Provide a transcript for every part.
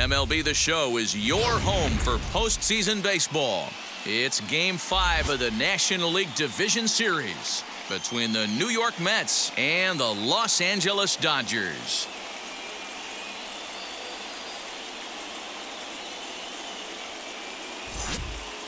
MLB The Show is your home for postseason baseball. It's Game 5 of the National League Division Series between the New York Mets and the Los Angeles Dodgers.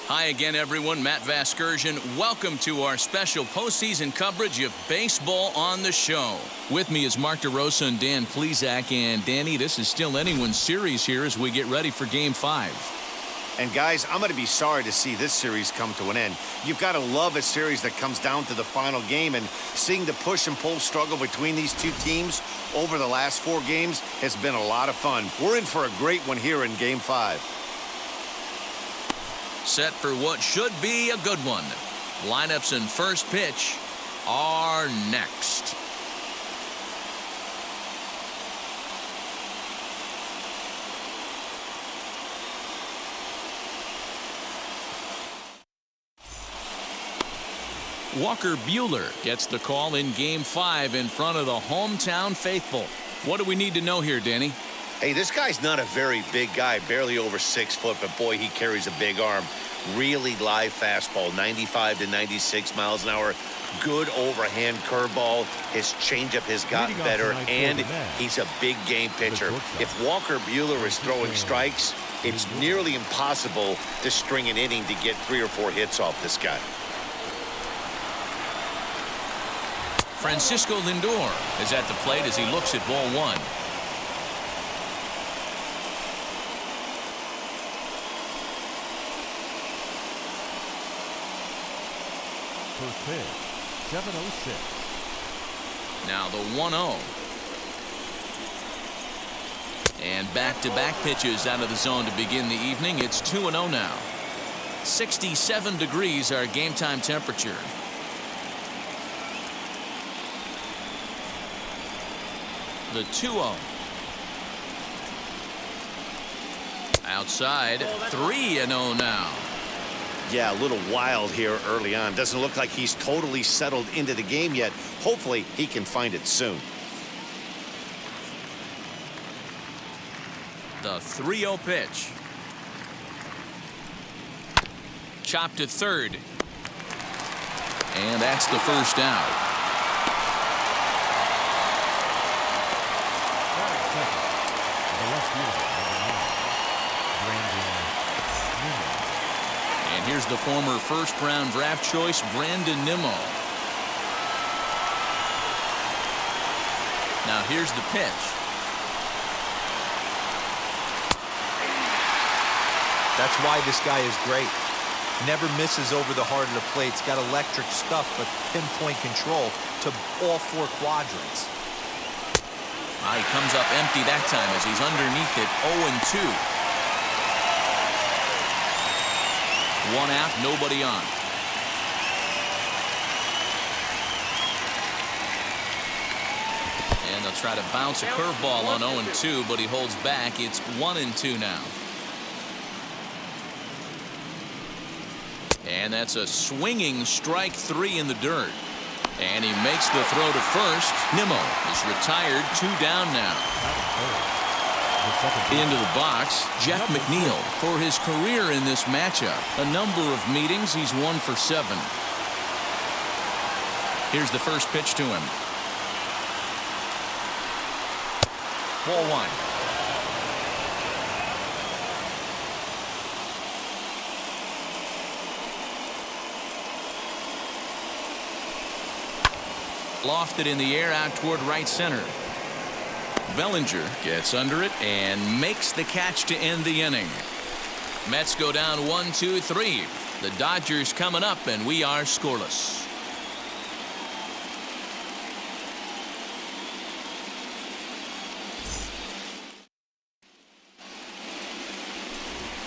Hi again, everyone. Matt Vasgersian. Welcome to our special postseason coverage of Baseball on the Show. With me is Mark DeRosa and Dan Plesac. And Danny, this is still anyone's series here as we get ready for Game 5. And guys, I'm going to be sorry to see this series come to an end. You've got to love a series that comes down to the final game, and seeing the push and pull struggle between these two teams over the last 4 games has been a lot of fun. We're in for a great one here in Game 5. Set for what should be a good one. Lineups and first pitch are next. Walker Buehler gets the call in Game 5 in front of the hometown faithful. What do we need to know here, Danny? Hey, this guy's not a very big guy, barely over 6 foot, but boy, he carries a big arm. Really live fastball, 95 to 96 miles an hour. Good overhand curveball. His changeup has gotten better, and he's a big game pitcher. If Walker Buehler is throwing strikes, it's nearly impossible to string an inning to get 3 or 4 hits off this guy. Francisco Lindor is at the plate as he looks at ball 1. First pitch, 7:06. Now the 1-0. And back-to-back pitches out of the zone to begin the evening. It's 2-0 now. 67 degrees our game time temperature. The 2-0. Outside, 3-0 now. Yeah, a little wild here early on. Doesn't look like he's totally settled into the game yet. Hopefully, he can find it soon. The 3-0 pitch. Chopped to third. And that's the first out. And here's the former first-round draft choice, Rendon Nimmo. Now here's the pitch. That's why this guy is great. Never misses over the heart of the plate. He's got electric stuff, but pinpoint control to all 4 quadrants. He comes up empty that time as he's underneath it, 0-2. 1 out, nobody on. And they'll try to bounce a curveball on 0-2, but he holds back. It's 1-2 now. And that's a swinging strike 3 in the dirt. And he makes the throw to first. Nimmo is retired, 2 down now. Into the box, Jeff McNeil for his career in this matchup. A number of meetings, he's 1 for 7. Here's the first pitch to him. Ball 1. Lofted in the air out toward right center. Bellinger gets under it and makes the catch to end the inning. Mets go down 1-2-3. The Dodgers coming up, and we are scoreless.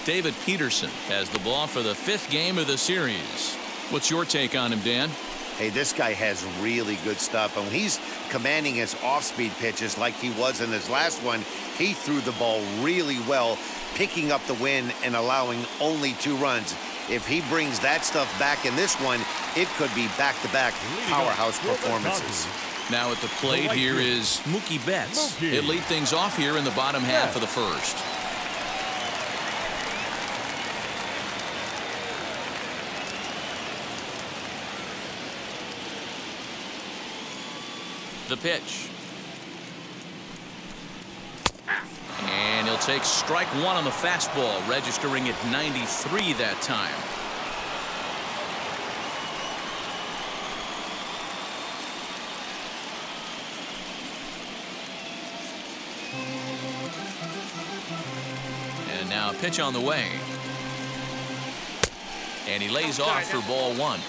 David Peterson has the ball for the 5th game of the series. What's your take on him, Dan? Hey, this guy has really good stuff. And when he's commanding his off-speed pitches like he was in his last one, he threw the ball really well, picking up the win and allowing only 2 runs. If he brings that stuff back in this one, it could be back-to-back powerhouse performances. Now at the plate here is Mookie Betts. He'll lead things off here in the bottom half of the first. The pitch. And he'll take strike one on the fastball, registering at 93 that time. And now a pitch on the way. And he lays off for ball one.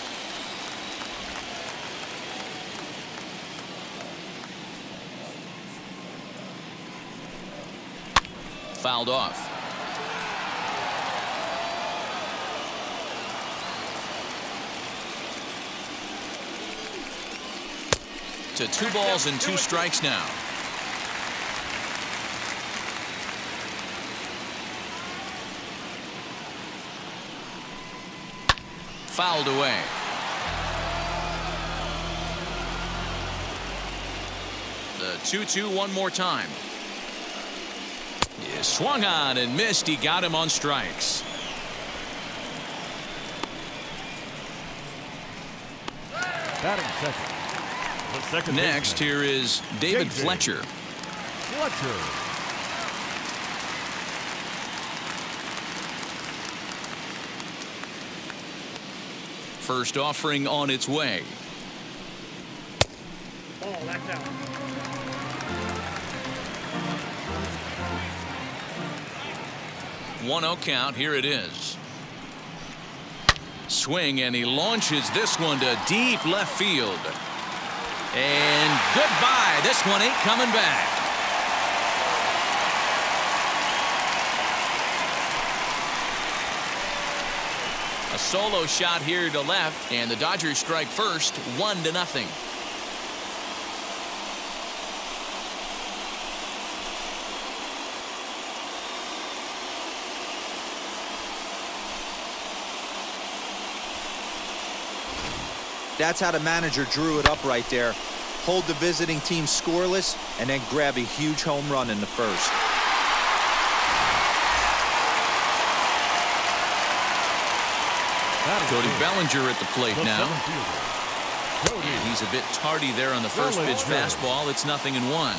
Fouled off. To 2 balls and 2 strikes now. Fouled away. The 2-2 one more time. He swung on and missed. He got him on strikes. Batting second. The second Next, baseman, here is David Fletcher. Fletcher. First offering on its way. Oh, that's out. 1-0 count. Here it is. Swing, and he launches this one to deep left field. And goodbye. This one ain't coming back. A solo shot here to left, and the Dodgers strike first, 1-0. That's how the manager drew it up right there. Hold the visiting team scoreless and then grab a huge home run in the first. Cody Bellinger at the plate The now. center fielder, Cody And he's a bit tardy there on the first pitch Bellinger. fastball. It's 0-1.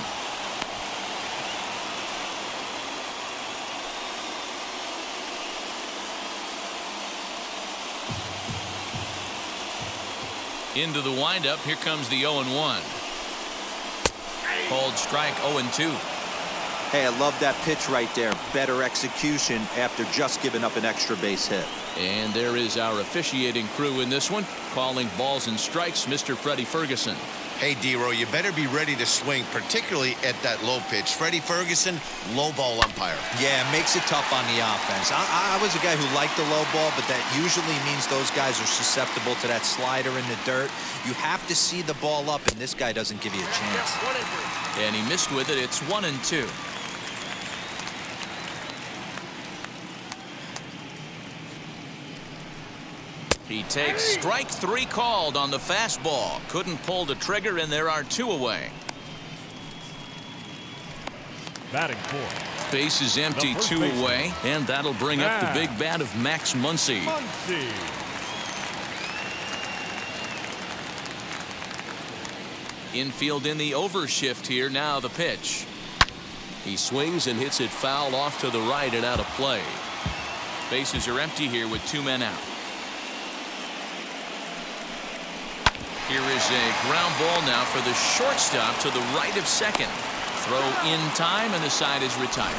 Into the windup. Here comes the 0-1. Called strike 0-2. Hey, I love that pitch right there. Better execution after just giving up an extra base hit. And there is our officiating crew in this one, calling balls and strikes, Mr. Freddie Ferguson. Hey, D-Row, you better be ready to swing, particularly at that low pitch. Freddie Ferguson, low ball umpire. Yeah, it makes it tough on the offense. I was a guy who liked the low ball, but that usually means those guys are susceptible to that slider in the dirt. You have to see the ball up, and this guy doesn't give you a chance. And he missed with it. It's 1-2. He takes strike 3 called on the fastball. Couldn't pull the trigger, and there are 2 away. batting fourth. Base is empty, The first 2 baseman. away, and that'll bring up the big bat of Max Muncie. Muncie. Infield in the overshift here. Now the pitch. He swings and hits it foul off to the right and out of play. Bases are empty here with 2 men out. Here is a ground ball now for the shortstop to the right of second. Throw in time, and the side is retired.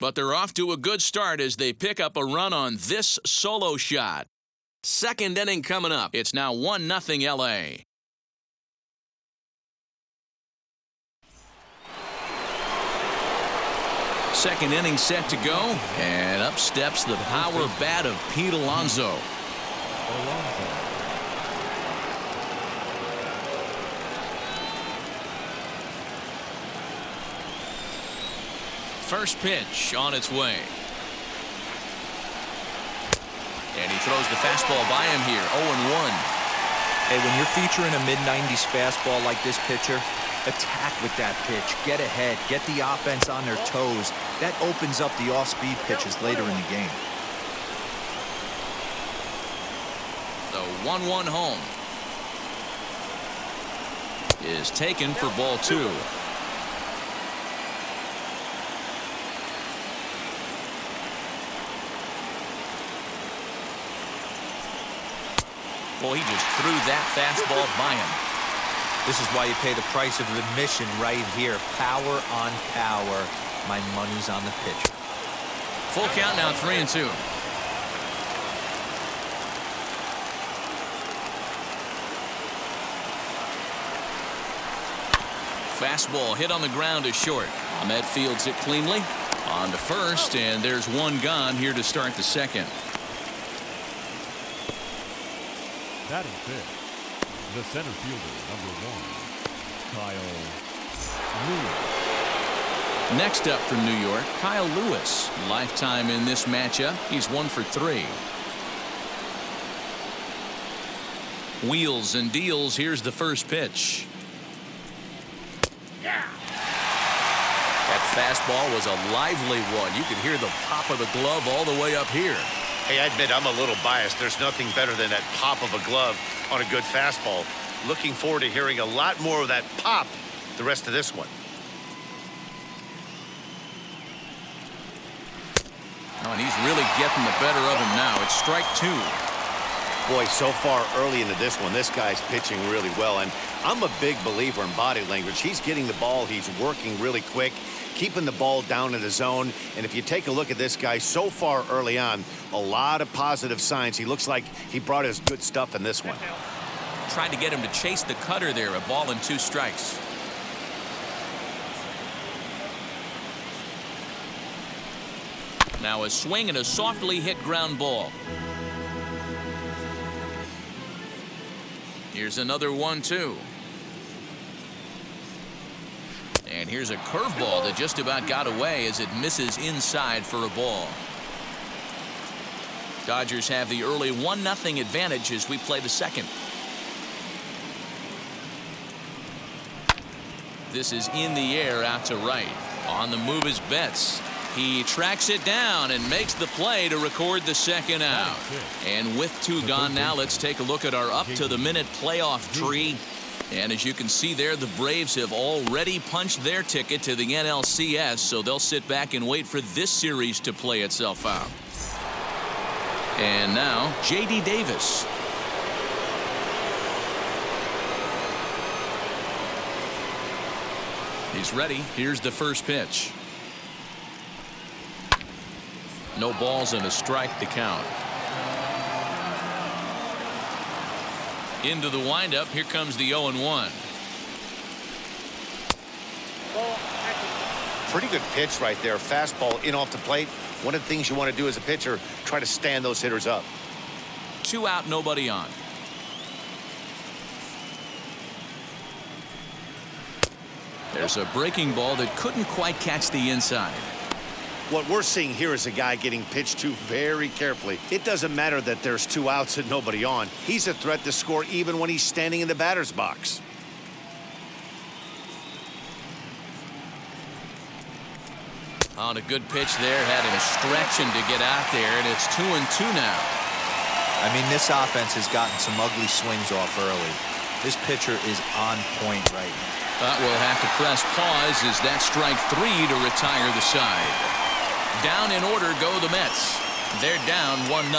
But they're off to a good start as they pick up a run on this solo shot. Second inning coming up. It's now 1-0 LA. Second inning set to go, and up steps the power bat of Pete Alonso. Alonso. First pitch on its way. And he throws the fastball by him here, 0-1. Hey, when you're featuring a mid-90s fastball like this pitcher, attack with that pitch. Get ahead. Get the offense on their toes. That opens up the off-speed pitches later in the game. The 1-1 home. is taken for ball 2. Boy, he just threw that fastball by him. This is why you pay the price of admission right here. Power on power. My money's on the pitcher. Full count now, 3-2. Fastball hit on the ground is short. Ahmed fields it cleanly. On to first, and there's one gone here to start the second. Batting fifth, the center fielder, number 1, Kyle Lewis. Next up from New York, Kyle Lewis. Lifetime in this matchup. He's 1 for 3. Wheels and deals. Here's the first pitch. That fastball was a lively one. You could hear the pop of the glove all the way up here. Hey, I admit I'm a little biased. There's nothing better than that pop of a glove on a good fastball. Looking forward to hearing a lot more of that pop the rest of this one. Oh, and he's really getting the better of him now. It's strike 2. Boy, so far early into this one, this guy's pitching really well. And I'm a big believer in body language. He's getting the ball. He's working really quick, keeping the ball down in the zone. And if you take a look at this guy so far early on, a lot of positive signs. He looks like he brought his good stuff in this one. Tried to get him to chase the cutter there. A ball and 2 strikes. Now a swing and a softly hit ground ball. Here's another 1-2. And here's a curveball that just about got away as it misses inside for a ball. Dodgers have the early 1-0 advantage as we play the second. This is in the air out to right. On the move is Betts. He tracks it down and makes the play to record the second out. And with 2 gone now, let's take a look at our up-to-the-minute playoff tree. And as you can see there, the Braves have already punched their ticket to the NLCS, so they'll sit back and wait for this series to play itself out. And now, J.D. Davis. He's ready. Here's the first pitch. No balls and a strike to count. Into the windup. Here comes the 0-1. Pretty good pitch right there. Fastball in off the plate. One of the things you want to do as a pitcher, try to stand those hitters up. 2 out, nobody on. There's a breaking ball that couldn't quite catch the inside. What we're seeing here is a guy getting pitched to very carefully. It doesn't matter that there's 2 outs and nobody on. He's a threat to score even when he's standing in the batter's box. On a good pitch there, had him stretching to get out there, and it's 2-2 now. I mean, this offense has gotten some ugly swings off early. This pitcher is on point right now. But we'll have to press pause as that strike 3 to retire the side. Down in order go the Mets. They're down 1-0.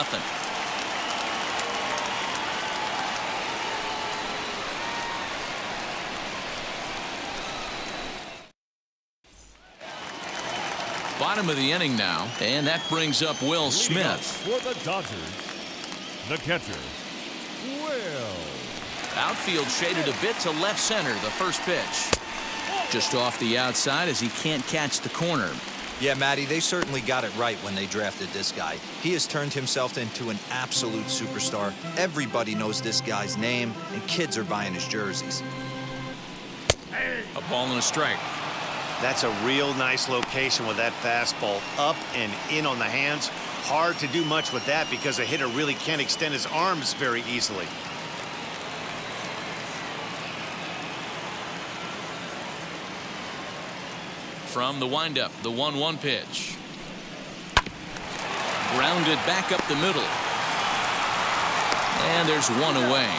Bottom of the inning now, and that brings up Will Smith. For the Dodgers, the catcher, Will. Outfield shaded a bit to left center, the first pitch. Just off the outside as he can't catch the corner. Yeah, Matty, they certainly got it right when they drafted this guy. He has turned himself into an absolute superstar. Everybody knows this guy's name, and kids are buying his jerseys. A ball and a strike. That's a real nice location with that fastball up and in on the hands. Hard to do much with that because a hitter really can't extend his arms very easily. From the windup, the 1-1 pitch. Grounded back up the middle. And there's one away.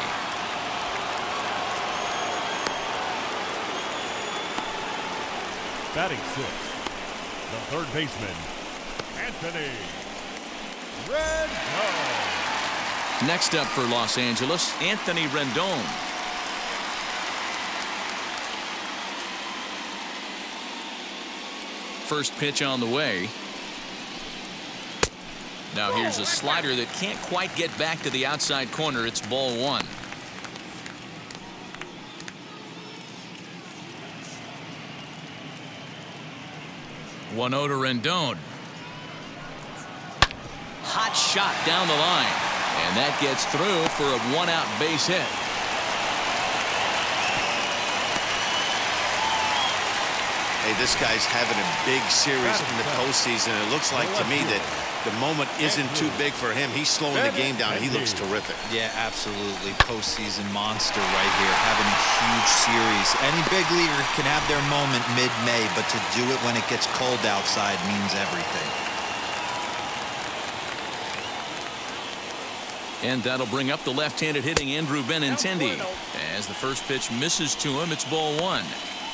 Batting sixth, the third baseman, Anthony Rendon. Next up for Los Angeles, Anthony Rendon. First pitch on the way. Now here's a slider that can't quite get back to the outside corner. It's ball one. 1-0 to Rendon. Hot shot down the line. And that gets through for a one-out base hit. Hey, this guy's having a big series in the postseason. It looks like to me that the moment isn't too big for him. He's slowing the game down. He looks terrific. Yeah, absolutely. Postseason monster right here, having a huge series. Any big leaguer can have their moment mid-May, but to do it when it gets cold outside means everything. And that'll bring up the left-handed hitting Andrew Benintendi. As the first pitch misses to him, it's ball one.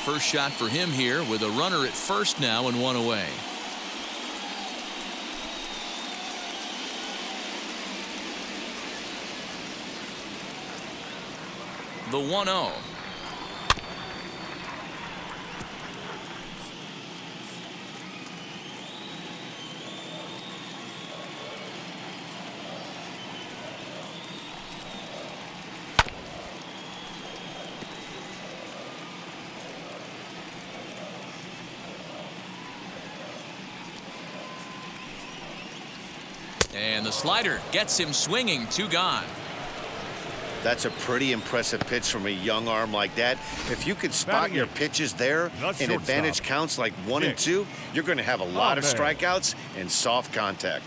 First shot for him here with a runner at first now and one away. The 1-0. And the slider gets him swinging. Two gone. That's a pretty impressive pitch from a young arm like that. If you could spot your pitches there and advantage counts like 1 and 2, you're going to have a lot of strikeouts and soft contact.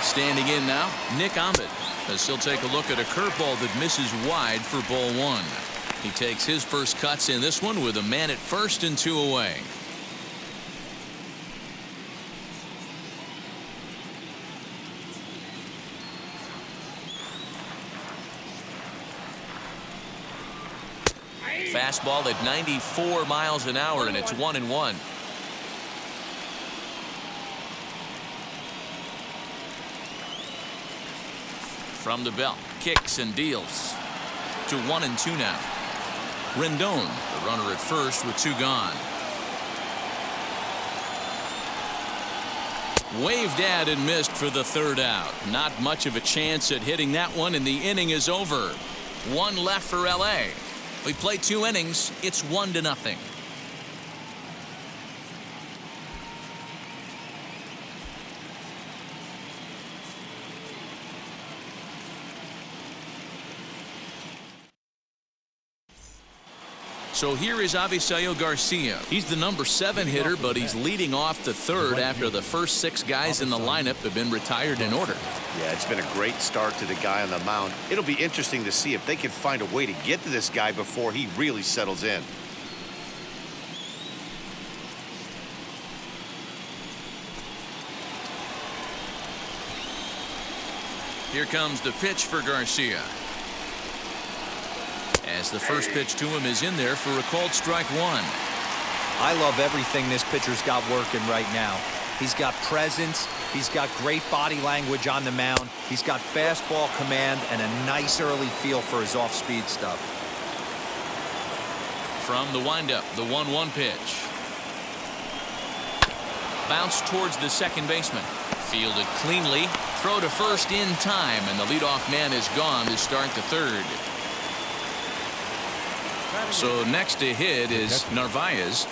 Standing in now, Nick Ahmed, as he'll take a look at a curveball that misses wide for ball one. He takes his first cuts in this one with a man at first and two away. Fastball at 94 miles an hour, and it's 1-1. From the belt, kicks and deals to 1-2 now. Rendon, the runner at first with two gone. Waved at and missed for the third out. Not much of a chance at hitting that one, and the inning is over. One left for LA. We play 2 innings. It's 1-0. So here is Avisaíl Garcia. He's the number 7 hitter, but he's leading off the third after the first 6 guys in the lineup have been retired in order. Yeah, it's been a great start to the guy on the mound. It'll be interesting to see if they can find a way to get to this guy before he really settles in. Here comes the pitch for Garcia. As the first pitch to him is in there for a called strike one. I love everything this pitcher's got working right now. He's got presence. He's got great body language on the mound. He's got fastball command and a nice early feel for his off-speed stuff. From the windup, the 1-1 pitch. Bounce towards the second baseman. Fielded cleanly. Throw to first in time, and the leadoff man is gone to start the third. So next to hit is Narvaez.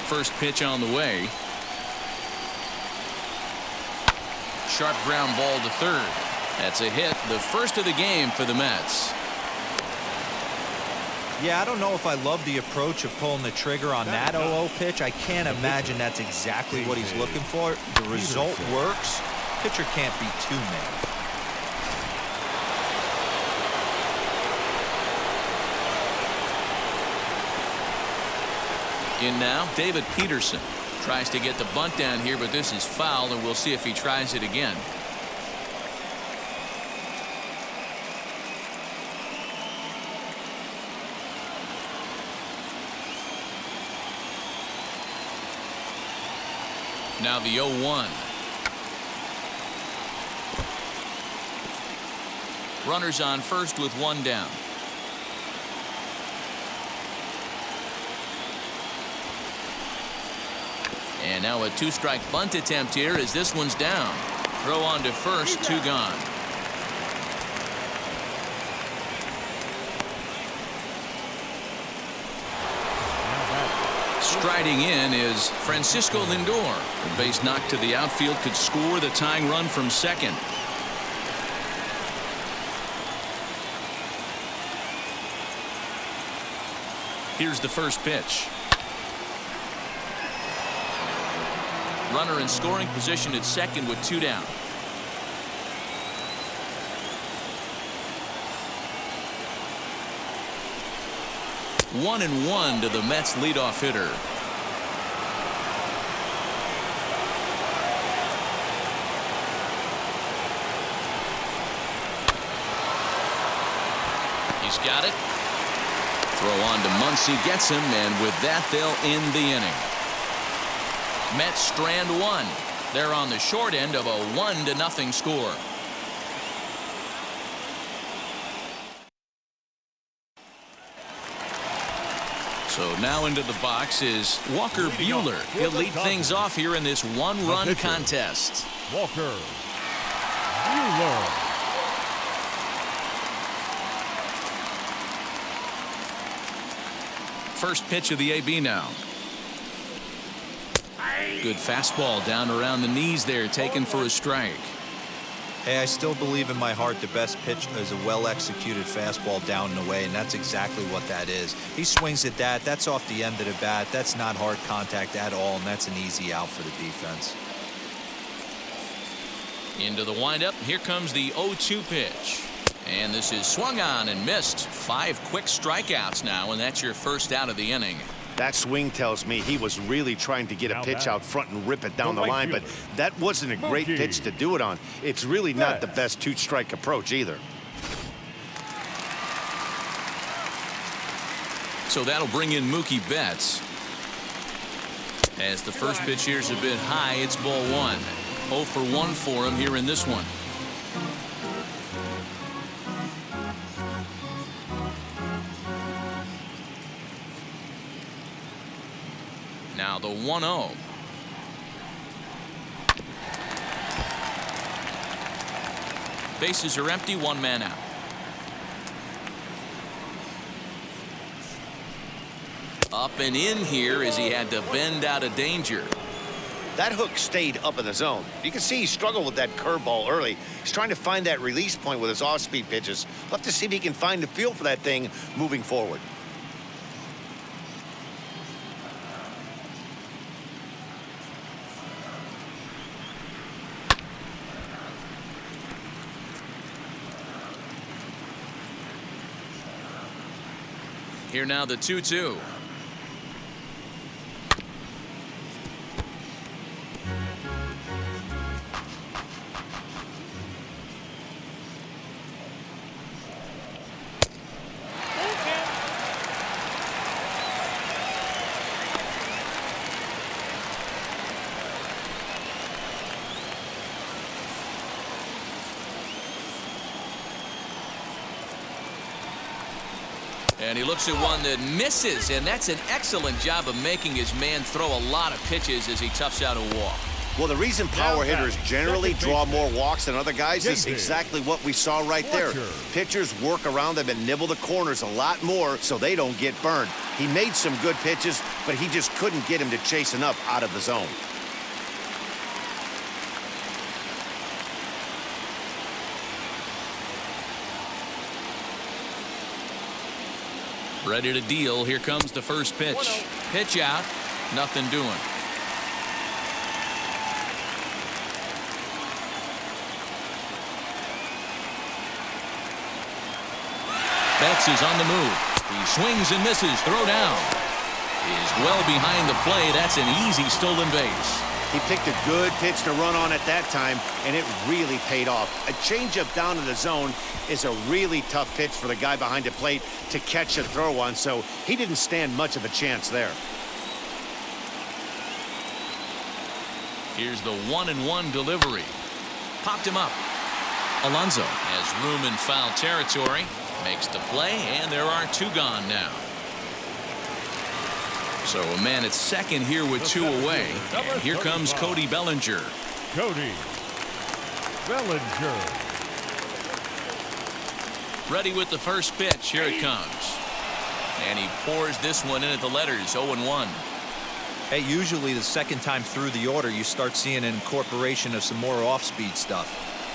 First pitch on the way. Sharp ground ball to third. That's a hit, the first of the game for the Mets. Yeah, I don't know if I love the approach of pulling the trigger on that 0-0 pitch. I can't imagine that's exactly what he's looking for. The result works. Pitcher can't be too mad. In now, David Peterson tries to get the bunt down here, but this is foul, and we'll see if he tries it again. Now the 0-1. Runners on first with one down. And now a two-strike bunt attempt here as this one's down. Throw on to first, two gone. Striding in is Francisco Lindor. The base knock to the outfield could score the tying run from second. Here's the first pitch. Runner in scoring position at second with two down. One and one to the Mets leadoff hitter. He's got it. Throw on to Muncie, gets him, and with that they'll end the inning. Mets strand one. They're on the short end of a 1-0 score. So now into the box is Walker Buehler. He'll lead things off here in this one-run contest. Walker Buehler. First pitch of the AB now. Good fastball down around the knees there, taken for a strike. Hey, I still believe in my heart the best pitch is a well-executed fastball down and away, and that's exactly what that is. He swings at that. That's off the end of the bat. That's not hard contact at all, and that's an easy out for the defense. Into the windup. Here comes the 0-2 pitch. And this is swung on and missed. 5 quick strikeouts now, and that's your first out of the inning. That swing tells me he was really trying to get a pitch out front and rip it down the line, but that wasn't a great pitch to do it on. It's really not the best two-strike approach either. So that'll bring in Mookie Betts. As the first pitch here's a bit high, it's ball 1. 0 for 1 for him here in this one. Now the 1-0. Bases are empty, one man out. Up and in here as he had to bend out of danger. That hook stayed up in the zone. You can see he struggled with that curveball early. He's trying to find that release point with his off-speed pitches. We'll have to see if he can find the feel for that thing moving forward. Here now the 2-2. And he looks at one that misses, and that's an excellent job of making his man throw a lot of pitches as he toughs out a walk. Well, the reason power hitters generally draw more walks than other guys is exactly what we saw right there. Pitchers work around them and nibble the corners a lot more so they don't get burned. He made some good pitches, but he just couldn't get him to chase enough out of the zone. Ready to deal. Here comes the first pitch. Pitch out. Nothing doing. Betts is on the move. He swings and misses. Throw down. is well behind the play. That's an easy stolen base. He picked a good pitch to run on at that time, and it really paid off. A changeup down in the zone is a really tough pitch for the guy behind the plate to catch and throw on, so he didn't stand much of a chance there. Here's the 1-1 delivery. Popped him up. Alonso has room in foul territory. Makes the play, and there are 2 gone now. So a man at second here with 2 away. And here comes Cody Bellinger. Cody Bellinger. Ready with the first pitch. Here it comes. And he pours this one in at the letters. 0-1. Hey, usually the second time through the order, you start seeing an incorporation of some more off-speed stuff.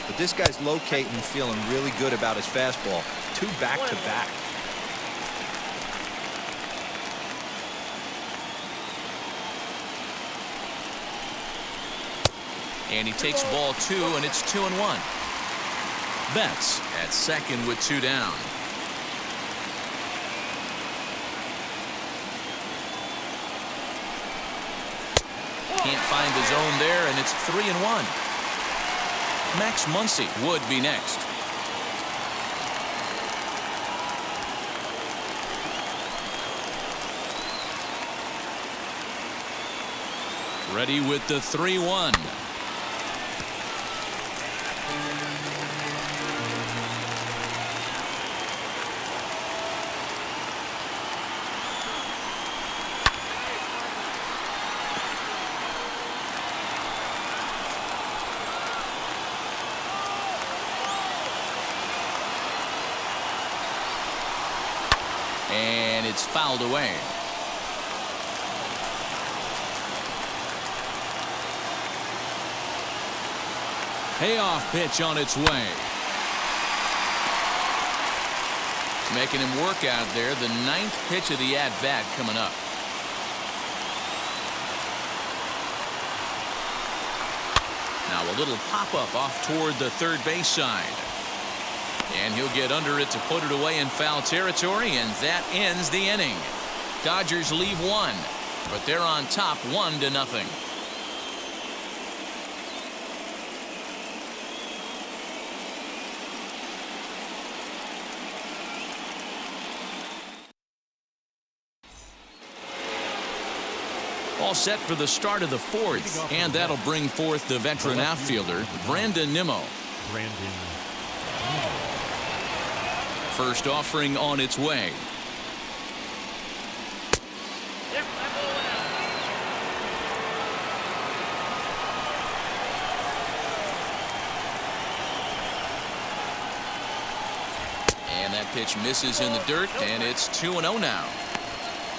But this guy's locating and feeling really good about his fastball. 2 back-to-back. And he takes ball 2, and it's 2-1. Betts at second with 2 down. Can't find the zone there, and it's 3-1. Max Muncie would be next. Ready with the 3-1. And it's fouled away. Payoff pitch on its way. Making him work out there. The 9th pitch of the at-bat coming up. Now a little pop-up off toward the third base side. And he'll get under it to put it away in foul territory, and that ends the inning. Dodgers leave 1, but they're on top 1-0. All set for the start of the 4th, and that'll bring forth the veteran outfielder, Rendon Nimmo. First offering on its way. And that pitch misses in the dirt, and it's 2-0 now.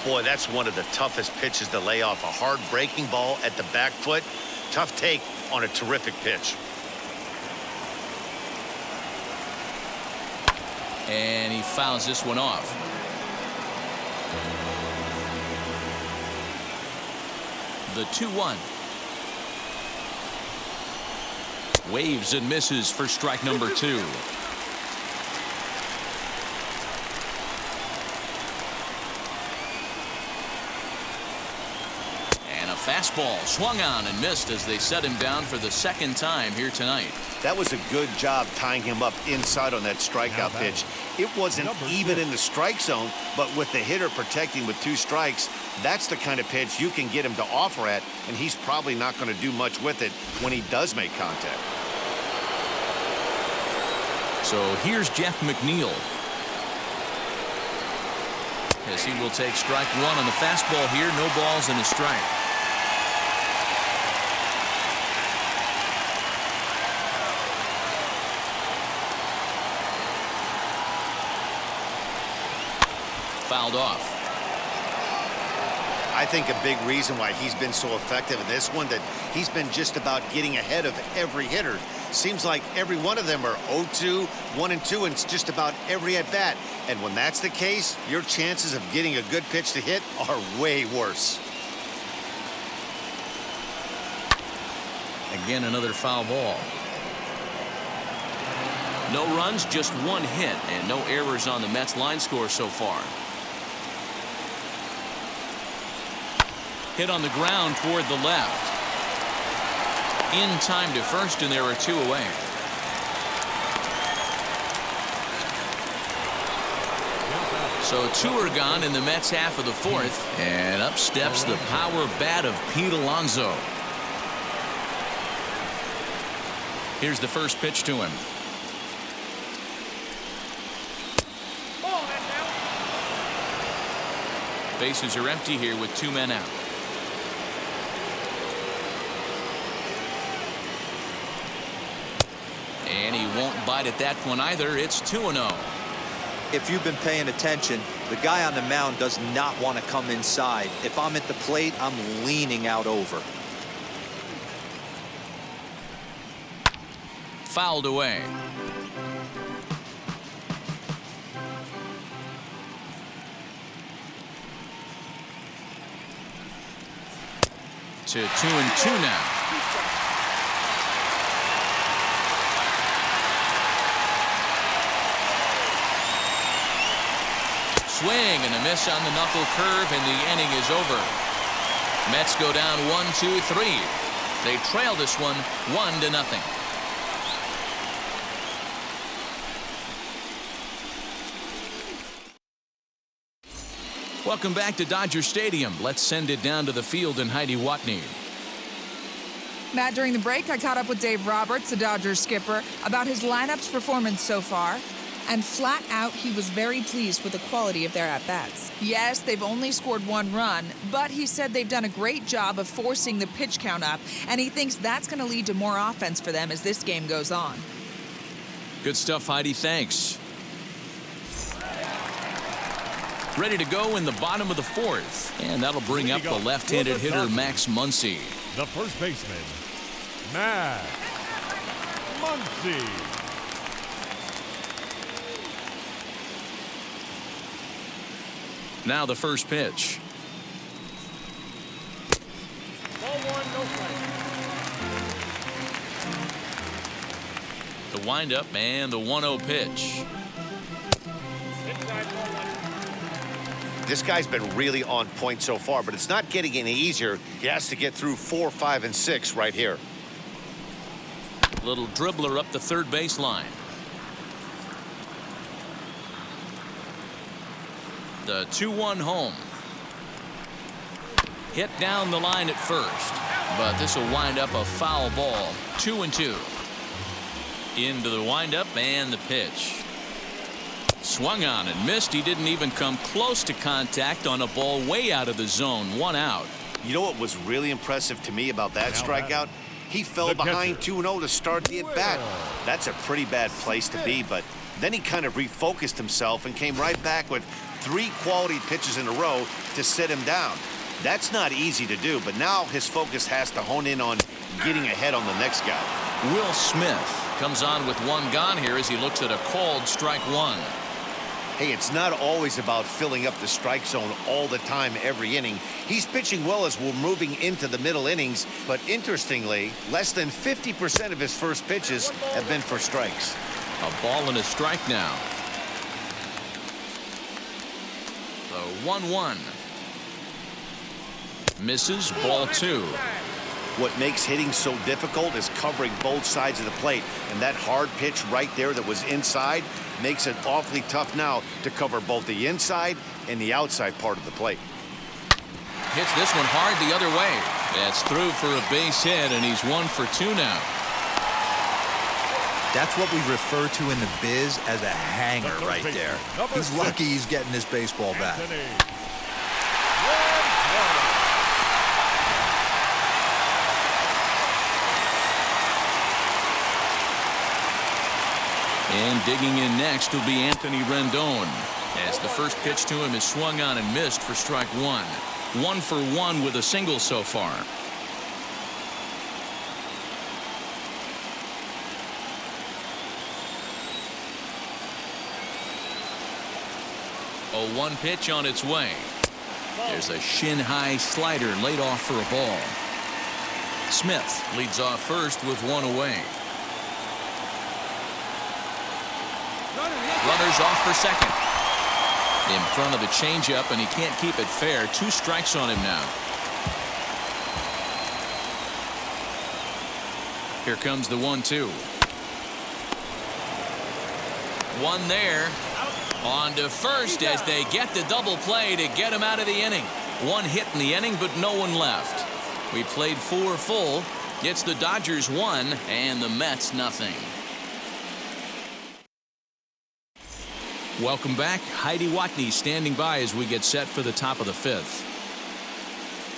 Boy, that's one of the toughest pitches to lay off. A hard breaking ball at the back foot. Tough take on a terrific pitch. And he fouls this one off. The 2-1. Waves and misses for strike number 2. And a fastball swung on and missed as they set him down for the 2nd time here tonight. That was a good job tying him up inside on that strikeout pitch. It wasn't even in the strike zone, but with the hitter protecting with 2 strikes, that's the kind of pitch you can get him to offer at, and he's probably not going to do much with it when he does make contact. So here's Jeff McNeil. As he will take strike 1 on the fastball here. No balls and a strike. Fouled off. I think a big reason why he's been so effective in this one, that he's been just about getting ahead of every hitter. Seems like every one of them are 0-2, 1-2, and it's just about every at bat. And when that's the case, your chances of getting a good pitch to hit are way worse. Again, another foul ball. No runs, just 1 hit, and no errors on the Mets line score so far. Hit on the ground toward the left. In time to first, and there are 2 away. So 2 are gone in the Mets half of the 4th, and up steps the power bat of Pete Alonso. Here's the first pitch to him. Bases are empty here with 2 men out. And he won't bite at that one either. It's 2-0. If you've been paying attention, the guy on the mound does not want to come inside. If I'm at the plate, I'm leaning out over. Fouled away. To 2-2 now. Swing and a miss on the knuckle curve, and the inning is over. Mets go down 1-2-3. They trail this one 1-0. Welcome back to Dodger Stadium. Let's send it down to the field and Heidi Watney. Matt, during the break, I caught up with Dave Roberts, the Dodgers skipper, about his lineup's performance so far. And flat out, he was very pleased with the quality of their at-bats. Yes, they've only scored 1 run, but he said they've done a great job of forcing the pitch count up, and he thinks that's going to lead to more offense for them as this game goes on. Good stuff, Heidi. Thanks. Ready to go in the bottom of the 4th, and that'll bring up the left-handed hitter Max Muncie. The first baseman, Max Muncie. Now the first pitch. Ball 1, no strike. The windup and the 1-0 pitch. This guy's been really on point so far, but it's not getting any easier. He has to get through 4, 5, and 6 right here. Little dribbler up the third baseline. The 2-1 home. Hit down the line at first, but this will wind up a foul ball. 2-2. Into the windup and the pitch. Swung on and missed. He didn't even come close to contact on a ball way out of the zone. 1 out. You know what was really impressive to me about that strikeout? He fell behind 2-0 to start the at-bat. That's a pretty bad place to be, but then he kind of refocused himself and came right back with 3 quality pitches in a row to sit him down. That's not easy to do, but now his focus has to hone in on getting ahead on the next guy. Will Smith comes on with 1 gone here as he looks at a called strike 1. Hey, it's not always about filling up the strike zone all the time every inning. He's pitching well as we're moving into the middle innings, but interestingly, less than 50% of his first pitches have been for strikes. A ball and a strike now. The 1-1. Misses, ball 2. What makes hitting so difficult is covering both sides of the plate, and that hard pitch right there that was inside makes it awfully tough now to cover both the inside and the outside part of the plate. Hits this one hard the other way. That's through for a base hit, and he's 1 for 2 now. That's what we refer to in the biz as a hanger right there. He's lucky he's getting this baseball back. And digging in next will be Anthony Rendon, as the first pitch to him is swung on and missed for strike 1. 1 for 1 with a single so far. A 1 pitch on its way. There's a shin-high slider laid off for a ball. Smith leads off first with 1 away. Runners off for second. In front of the changeup, and he can't keep it fair. 2 strikes on him now. Here comes the 1-2. One there. On to first as they get the double play to get him out of the inning. One hit in the inning, but no one left. We played 4 full. It's the Dodgers 1 and the Mets nothing. Welcome back. Heidi Watney standing by as we get set for the top of the 5th.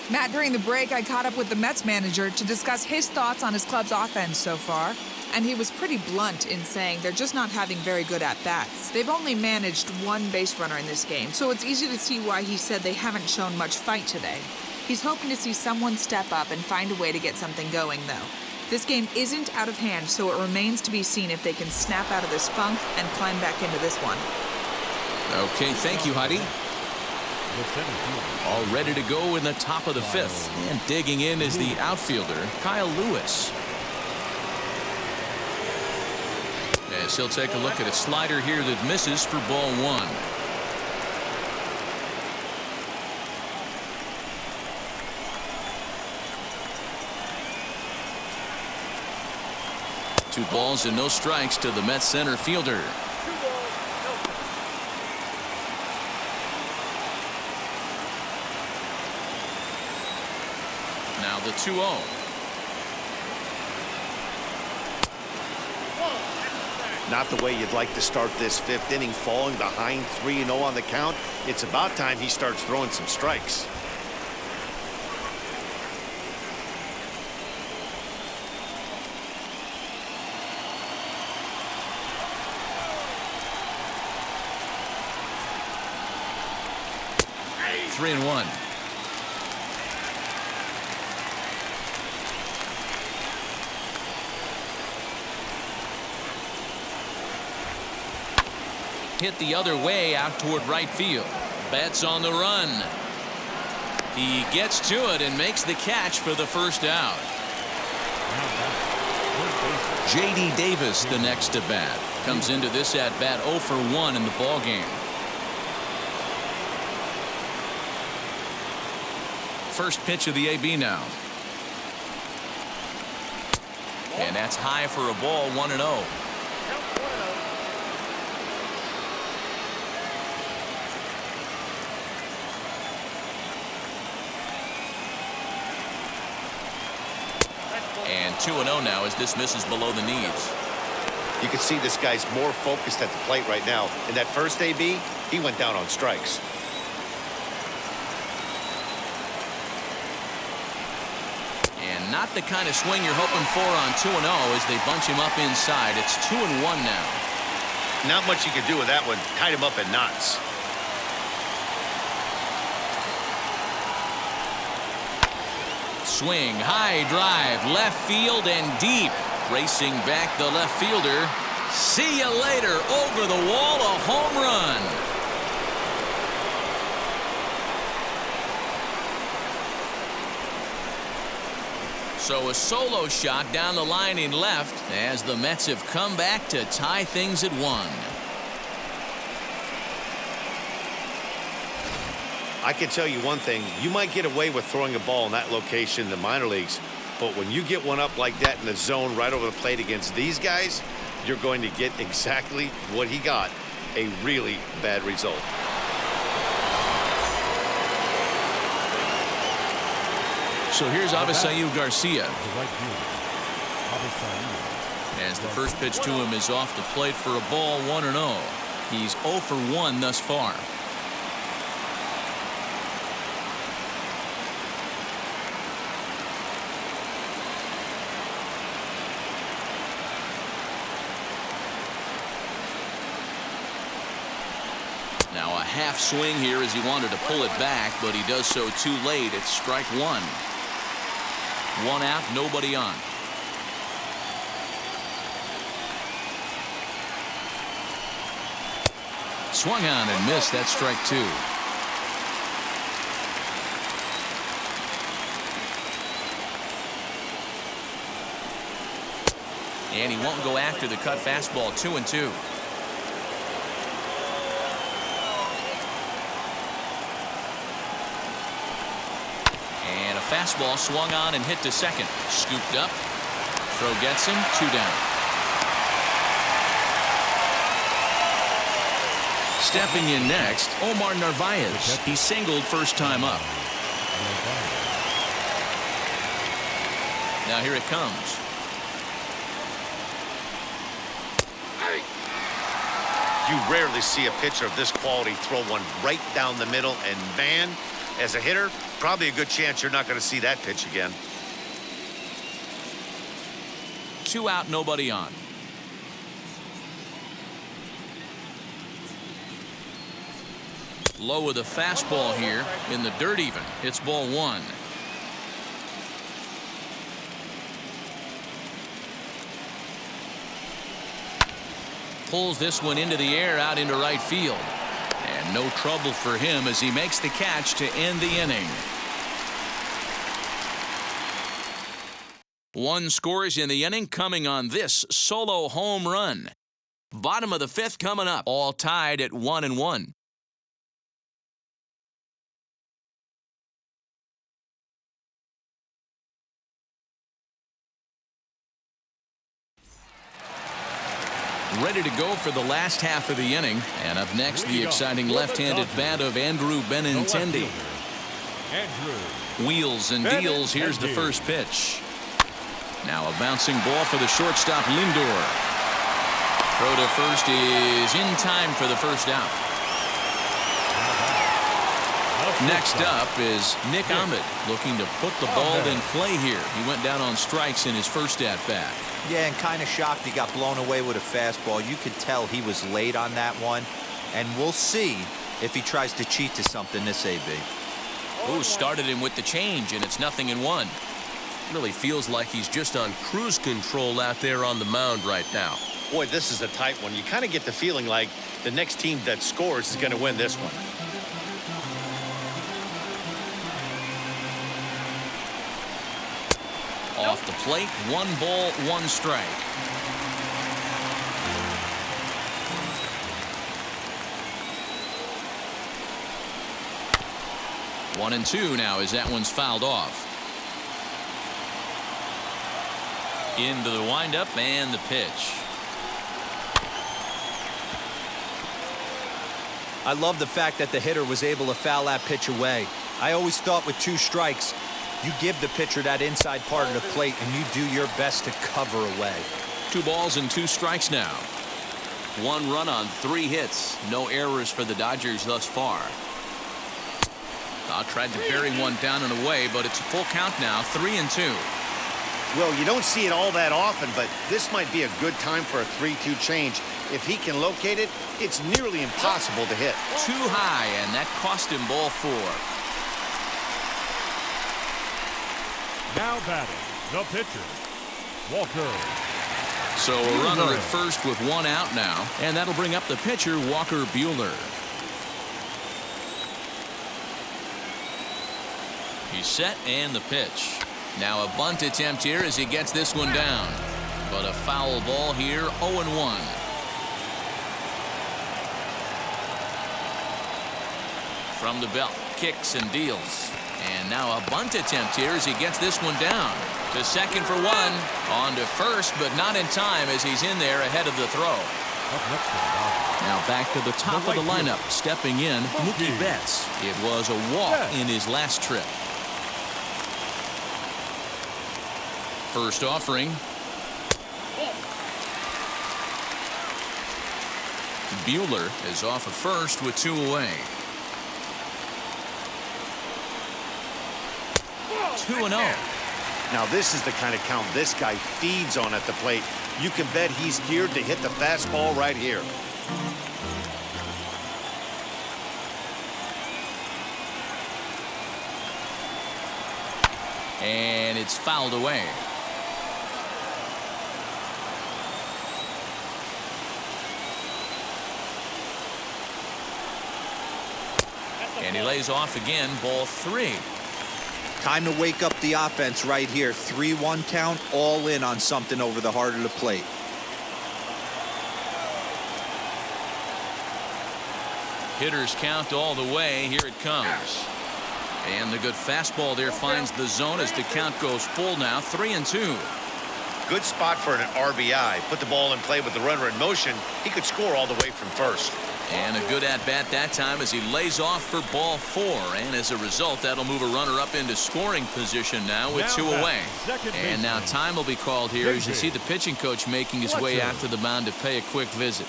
Matt, during the break, I caught up with the Mets manager to discuss his thoughts on his club's offense so far. And he was pretty blunt in saying they're just not having very good at-bats. They've only managed 1 base runner in this game, so it's easy to see why he said they haven't shown much fight today. He's hoping to see someone step up and find a way to get something going, though. This game isn't out of hand, so it remains to be seen if they can snap out of this funk and climb back into this one. Okay, thank you, Heidi. All ready to go in the top of the 5th. And digging in is the outfielder, Kyle Lewis. As he'll take a look at a slider here that misses for ball 1. Two balls and no strikes to the Mets center fielder. Now the 2-0. Not the way you'd like to start this 5th inning, falling behind 3-0 on the count. It's about time he starts throwing some strikes. Three and 1. Hit the other way out toward right field. Betts on the run. He gets to it and makes the catch for the first out. J.D. Davis the next to bat. Comes into this at bat 0 for 1 in the ball game. First pitch of the AB now. And that's high for a ball, 1-0. And 2-0 now as this misses below the knees. You can see this guy's more focused at the plate right now. In that first AB, he went down on strikes. And not the kind of swing you're hoping for on 2-0 as they bunch him up inside. It's 2-1 now. Not much you can do with that one. Tied him up in knots. Swing, high drive, left field and deep. Racing back the left fielder. See you later. Over the wall, a home run. So a solo shot down the line in left as the Mets have come back to tie things at 1. I can tell you one thing. You might get away with throwing a ball in that location in the minor leagues, but when you get one up like that in the zone right over the plate against these guys, you're going to get exactly what he got, a really bad result. So here's Avisail Garcia. As the first pitch to him is off the plate for a ball, 1-0. He's 0 for 1 thus far. Now a half swing here as he wanted to pull it back, but he does so too late. It's strike 1. 1 out, nobody on. Swung on and missed. That's strike 2. And he won't go after the cut fastball. 2-2. And a fastball swung on and hit to second. Scooped up. Throw gets him, 2 down. Stepping in next, Omar Narvaez. He singled first time up. Now here it comes. You rarely see a pitcher of this quality throw one right down the middle, and man, as a hitter, probably a good chance you're not going to see that pitch again. 2 out, nobody on. Low with a fastball here in the dirt even. It's ball 1. Pulls this one into the air out into right field. And no trouble for him as he makes the catch to end the inning. 1 scores in the inning coming on this solo home run. Bottom of the 5th coming up. All tied at 1-1. Ready to go for the last half of the inning. And up next, the exciting left-handed bat of Andrew Benintendi. Wheels and deals. Here's the first pitch. Now a bouncing ball for the shortstop, Lindor. Throw to first is in time for the first out. Next up is Nick Ahmed, looking to put the ball in play here. He went down on strikes in his first at-bat. Yeah, and kind of shocked he got blown away with a fastball. You could tell he was late on that one. And we'll see if he tries to cheat to something this AB. Oh, started him with the change, and it's 0-1. Really feels like he's just on cruise control out there on the mound right now. Boy, this is a tight one. You kind of get the feeling like the next team that scores is going to win this one. Off the plate, 1 ball, 1 strike. One and 2 now as that one's fouled off. Into the windup and the pitch. I love the fact that the hitter was able to foul that pitch away. I always thought with 2 strikes, you give the pitcher that inside part of the plate and you do your best to cover away. 2 balls and 2 strikes now. 1 run on 3 hits. No errors for the Dodgers thus far. Tried to bury one down and away, but it's a full count now, 3-2. Well, you don't see it all that often, but this might be a good time for a 3-2 change. If he can locate it, it's nearly impossible to hit. Too high, and that cost him ball 4. Now batting, the pitcher, Walker. So a runner at first with 1 out now, and that'll bring up the pitcher, Walker Buehler. He's set and the pitch. Now a bunt attempt here as he gets this one down. But a foul ball here, 0-1. From the belt, kicks and deals. And now a bunt attempt here as he gets this one down. To second for 1. On to first, but not in time as he's in there ahead of the throw. Now back to the top of the lineup. Stepping in, Mookie Betts. It was a walk in his last trip. First offering. Buehler is off of first with 2 away. 2-0. Now this is the kind of count this guy feeds on at the plate. You can bet he's geared to hit the fastball right here. And it's fouled away. And he lays off again, ball 3. Time to wake up the offense right here. 3-1 count, all in on something over the heart of the plate. Hitters count all the way. Here it comes. And the good fastball there finds the zone as the count goes full now, 3-2. Good spot for an RBI. Put the ball in play with the runner in motion. He could score all the way from first. And a good at-bat that time as he lays off for ball 4. And as a result, that'll move a runner up into scoring position now with 2 away. And now time will be called here as you see the pitching coach making his way out to the mound to pay a quick visit.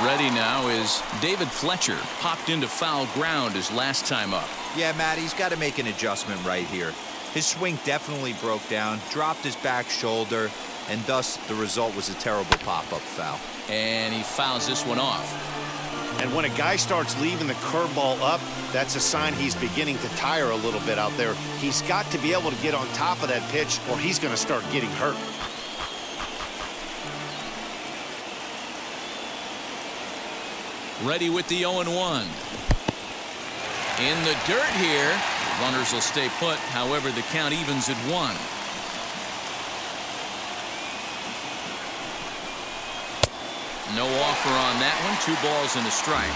Ready now is David Fletcher. Popped into foul ground his last time up. Yeah, Matt, he's got to make an adjustment right here. His swing definitely broke down, dropped his back shoulder, and thus the result was a terrible pop-up foul. And he fouls this one off. And when a guy starts leaving the curveball up, that's a sign he's beginning to tire a little bit out there. He's got to be able to get on top of that pitch or he's going to start getting hurt. Ready with the 0-1. In the dirt here. Runners will stay put. However, the count evens at 1. No offer on that one. 2 balls and a strike.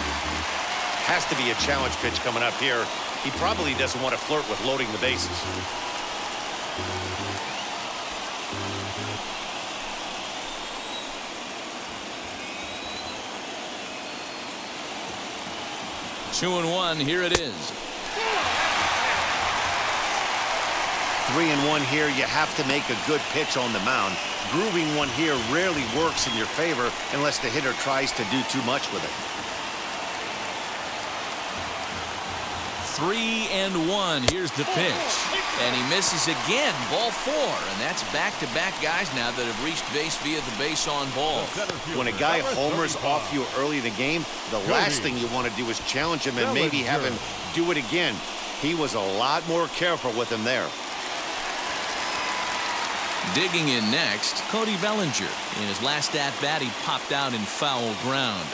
Has to be a challenge pitch coming up here. He probably doesn't want to flirt with loading the bases. Two and 1. Here it is. 3-1 here. You have to make a good pitch on the mound. Grooving one here rarely works in your favor unless the hitter tries to do too much with it. 3-1. Here's the pitch. And he misses again. Ball 4. And that's back-to-back guys now that have reached base via the base on ball. When a guy homers off you early in the game, the last thing you want to do is challenge him and maybe have him do it again. He was a lot more careful with him there. Digging in next, Cody Bellinger. In his last at-bat, he popped out in foul ground.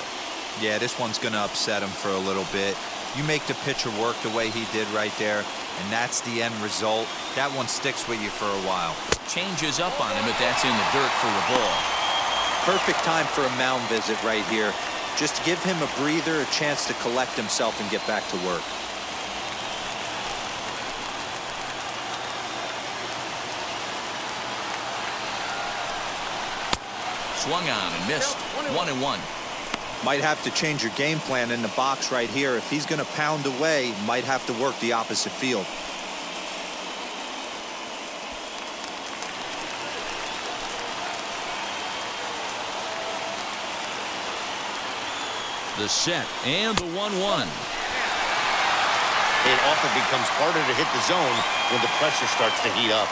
Yeah, this one's going to upset him for a little bit. You make the pitcher work the way he did right there, and that's the end result. That one sticks with you for a while. Changes up on him, but that's in the dirt for a ball. Perfect time for a mound visit right here. Just give him a breather, a chance to collect himself and get back to work. Swung on and missed. 1-1. Might have to change your game plan in the box right here. If he's going to pound away, might have to work the opposite field. The set and the 1-1. It often becomes harder to hit the zone when the pressure starts to heat up.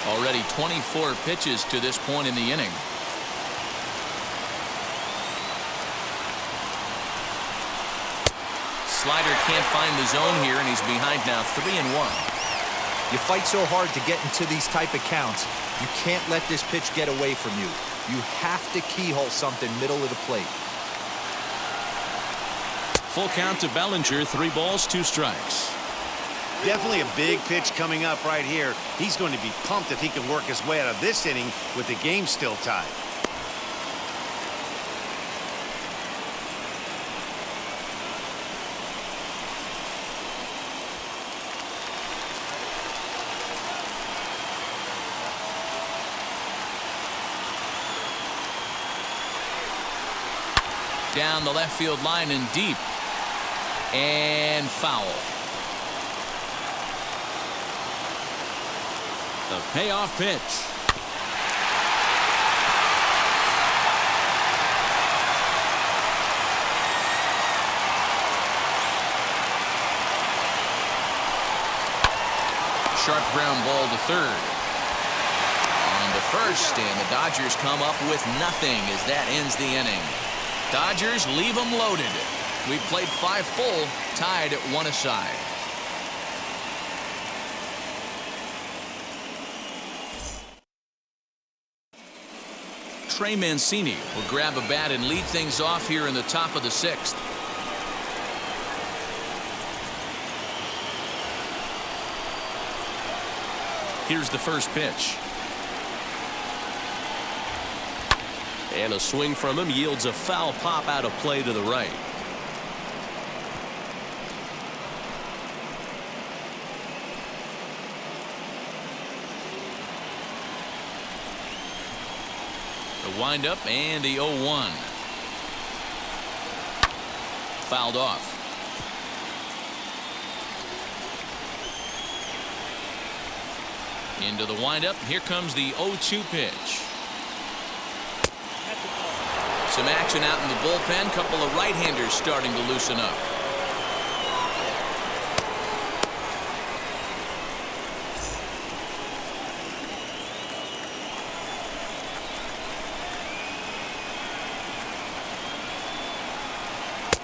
Already 24 pitches to this point in the inning. Slider can't find the zone here, and he's behind now 3-1. You fight so hard to get into these type of counts. You can't let this pitch get away from you. You have to keyhole something middle of the plate. Full count to Bellinger. 3 balls, 2 strikes. Definitely a big pitch coming up right here. He's going to be pumped if he can work his way out of this inning with the game still tied. Down the left field line and deep. And foul. The payoff pitch. Sharp ground ball to third. On to first, and the Dodgers come up with nothing as that ends the inning. Dodgers leave them loaded. We've played 5 full, tied at 1 aside. Trey Mancini will grab a bat and lead things off here in the top of the 6th. Here's the first pitch. And a swing from him yields a foul pop out of play to the right. The windup and the 0-1. Fouled off. Into the windup. Here comes the 0-2 pitch. Some action out in the bullpen. Couple of right-handers starting to loosen up.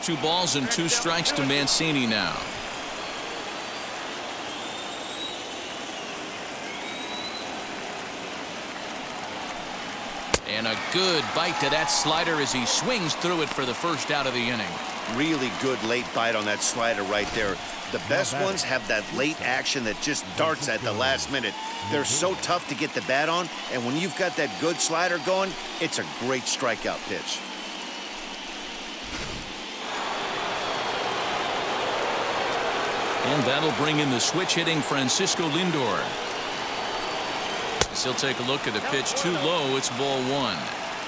Two balls and two strikes to Mancini now. And a good bite to that slider as he swings through it for the first out of the inning. Really good late bite on that slider right there. The best ones have that late action that just darts at the last minute. They're so tough to get the bat on, and when you've got that good slider going, it's a great strikeout pitch. And that'll bring in the switch-hitting Francisco Lindor. As he'll take a look at a pitch too low. It's ball one.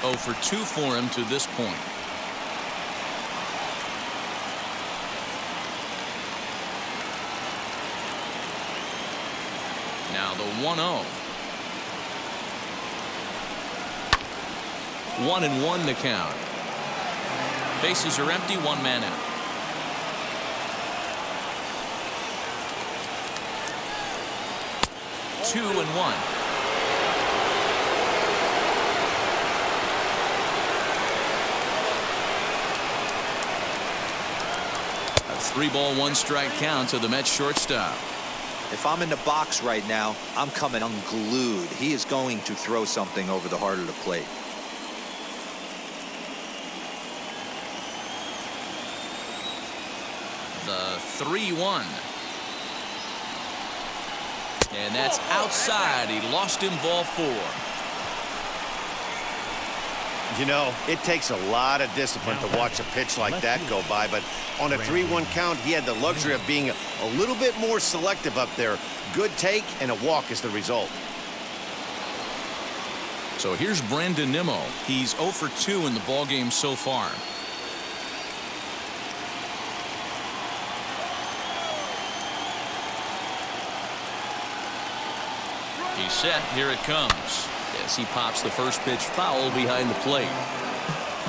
0 for 2 for him to this point. Now the 1-0. 1-1 to count. Bases are empty. One man out. Two and one. A 3-ball 1-strike count to the Mets shortstop. If I'm in the box right now, I'm coming unglued. He is going to throw something over the heart of the plate. The 3-1. And that's outside. He lost him ball 4. You know, it takes a lot of discipline to watch a pitch like that go by, but on a 3-1 count, he had the luxury of being a little bit more selective up there. Good take and a walk is the result. So here's Rendon Nimmo. He's 0 for 2 in the ballgame so far. He's set. Here it comes. Yes, he pops the first pitch foul behind the plate.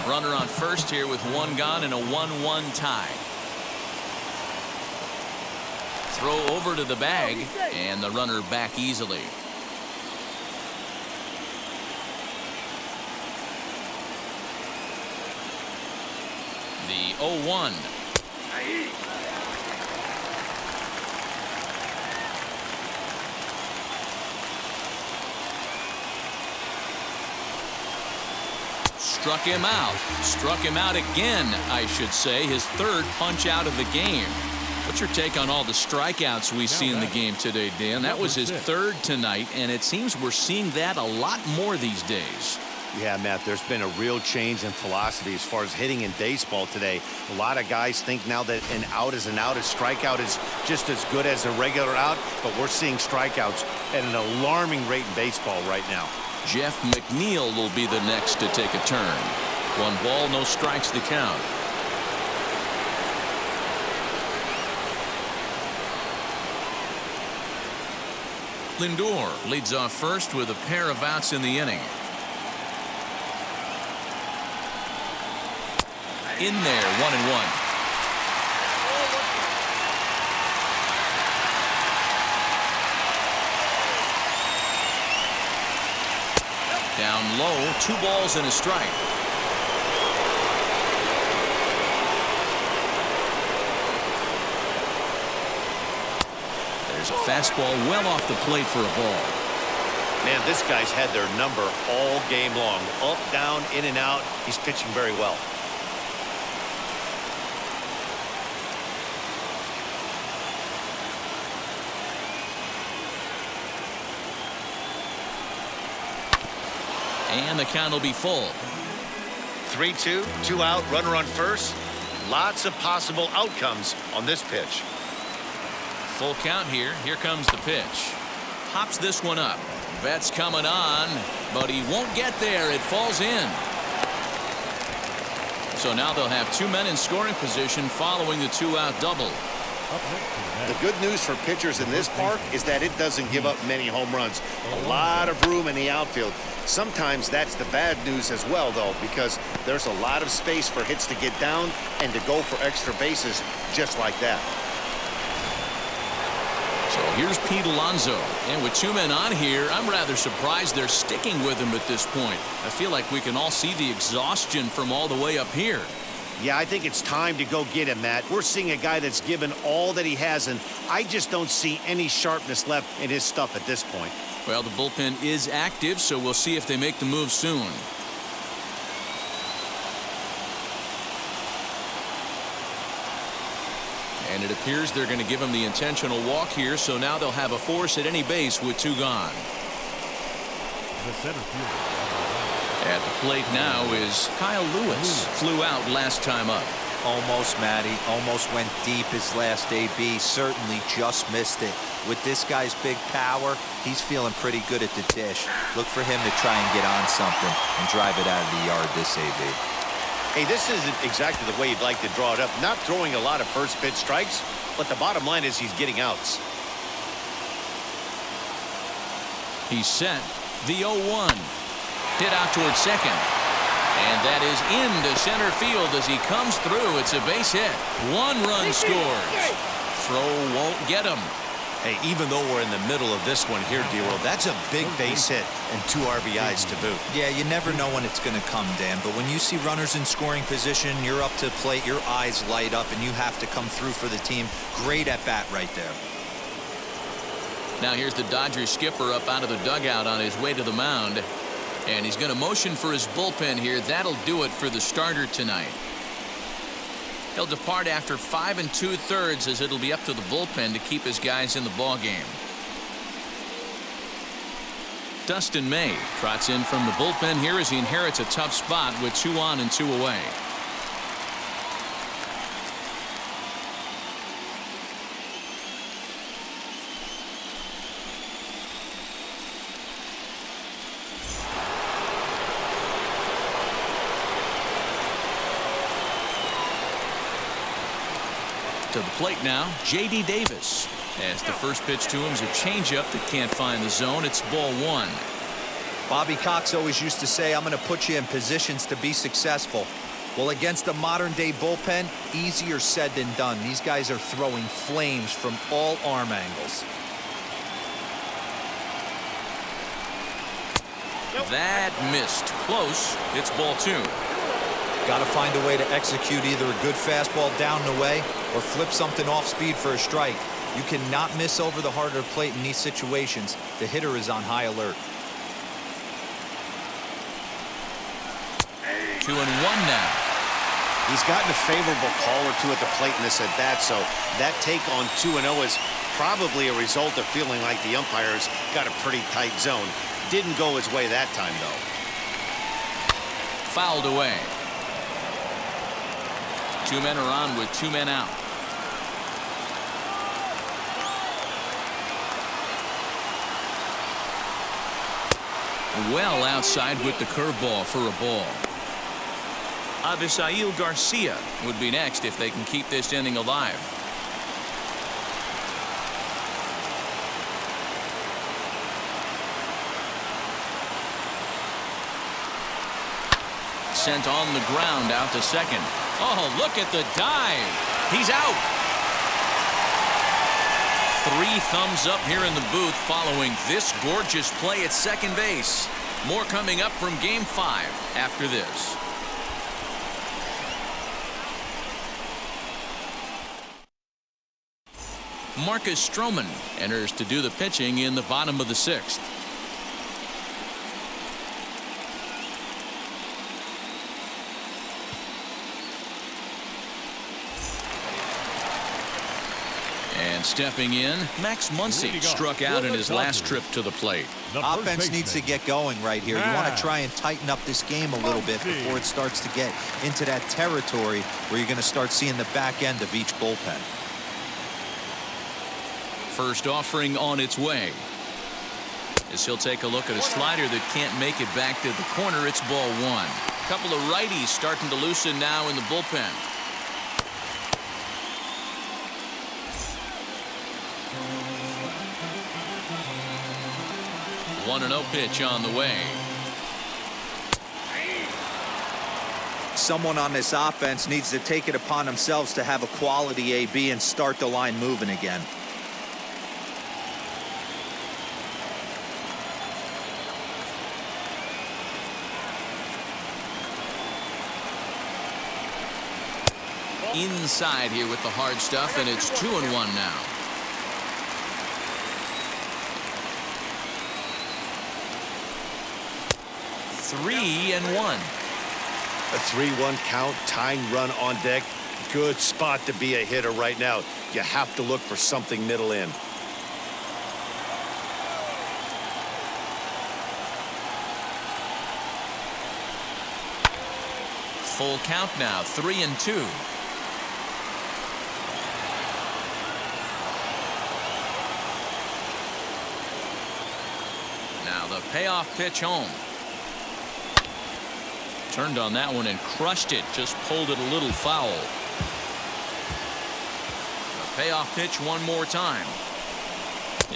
Runner on first here with one gone and a 1-1 tie. Throw over to the bag and the runner back easily. The 0-1. Struck him out. Struck him out again, I should say. His third punch out of the game. What's your take on all the strikeouts we see in the game today, Dan? That was his third tonight, and it seems we're seeing that a lot more these days. Yeah, Matt, there's been a real change in philosophy as far as hitting in baseball today. A lot of guys think now that an out is an out, a strikeout is just as good as a regular out, but we're seeing strikeouts at an alarming rate in baseball right now. Jeff McNeil will be the next to take a turn. 1 ball, no strikes to count. Lindor leads off first with a pair of outs in the inning. In there, 1-1. Down low, 2 balls and a strike. There's a fastball well off the plate for a ball. Man, this guy's had their number all game long. Up, down, in and out. He's pitching very well. And the count will be full. 3-2, 2 out, runner on first. Lots of possible outcomes on this pitch. Full count here. Here comes the pitch. Pops this one up. Bet's coming on, but he won't get there. It falls in. So now they'll have 2 men in scoring position following the 2-out double. The good news for pitchers in this park is that it doesn't give up many home runs. A lot of room in the outfield. Sometimes that's the bad news as well, though, because there's a lot of space for hits to get down and to go for extra bases just like that. So here's Pete Alonso, and with 2 men on here, I'm rather surprised they're sticking with him at this point. I feel like we can all see the exhaustion from all the way up here. Yeah, I think it's time to go get him, Matt. We're seeing a guy that's given all that he has, and I just don't see any sharpness left in his stuff at this point. Well, the bullpen is active, so we'll see if they make the move soon. And it appears they're going to give him the intentional walk here, so now they'll have a force at any base with 2 gone. The center fielder. At the plate now is Kyle Lewis. Flew out last time up. Almost, Matty. Almost went deep his last AB. Certainly just missed it. With this guy's big power, he's feeling pretty good at the dish. Look for him to try and get on something and drive it out of the yard this AB. Hey, this isn't exactly the way you'd like to draw it up. Not throwing a lot of first pitch strikes, but the bottom line is he's getting outs. He's set. The 0-1. Hit out towards second. And that is into center field as he comes through. It's a base hit. 1 run scores. Throw won't get him. Hey, even though we're in the middle of this one here, D-Roll, that's a big base hit and 2 RBIs to boot. Yeah, you never know when it's going to come, Dan. But when you see runners in scoring position, you're up to the plate, your eyes light up, and you have to come through for the team. Great at bat right there. Now here's the Dodgers skipper up out of the dugout on his way to the mound. And he's going to motion for his bullpen here. That'll do it for the starter tonight. He'll depart after 5 2/3 as it'll be up to the bullpen to keep his guys in the ballgame. Dustin May trots in from the bullpen here as he inherits a tough spot with 2 on and 2 away. To the plate now, J.D. Davis. As the first pitch to him is a changeup that can't find the zone. It's ball 1. Bobby Cox always used to say, I'm going to put you in positions to be successful. Well, against a modern-day bullpen, easier said than done. These guys are throwing flames from all arm angles. That missed. Close. It's ball 2. Got to find a way to execute either a good fastball down and away or flip something off speed for a strike. You cannot miss over the harder plate in these situations. The hitter is on high alert. 2-1 now. He's gotten a favorable call or 2 at the plate in this at bat, so that take on 2-0 is probably a result of feeling like the umpires got a pretty tight zone. Didn't go his way that time, though. Fouled away. 2 men are on with 2 men out. Well outside with the curveball for a ball. Avisail Garcia would be next if they can keep this inning alive. Sent on the ground out to second. Oh, look at the dive. He's out. 3 thumbs up here in the booth following this gorgeous play at second base. More coming up from Game 5 after this. Marcus Stroman enters to do the pitching in the bottom of the 6th. And And stepping in, Muncie struck out in his last trip to the plate. Offense needs to get going right here. You want to try and tighten up this game a little bit before it starts to get into that territory where you're going to start seeing the back end of each bullpen. First offering on its way. As he'll take a look at a slider that can't make it back to the corner, it's ball one. A couple of righties starting to loosen now in the bullpen. One 1-0 pitch on the way. Someone on this offense needs to take it upon themselves to have a quality AB and start the line moving again. Inside here with the hard stuff, and it's 2-1 now. Three and one. A 3-1 count, tying run on deck. Good spot to be a hitter right now. You have to look for something middle in. Full count now, 3-2. Now the payoff pitch home. Turned on that one and crushed it. Just pulled it a little foul. The payoff pitch one more time.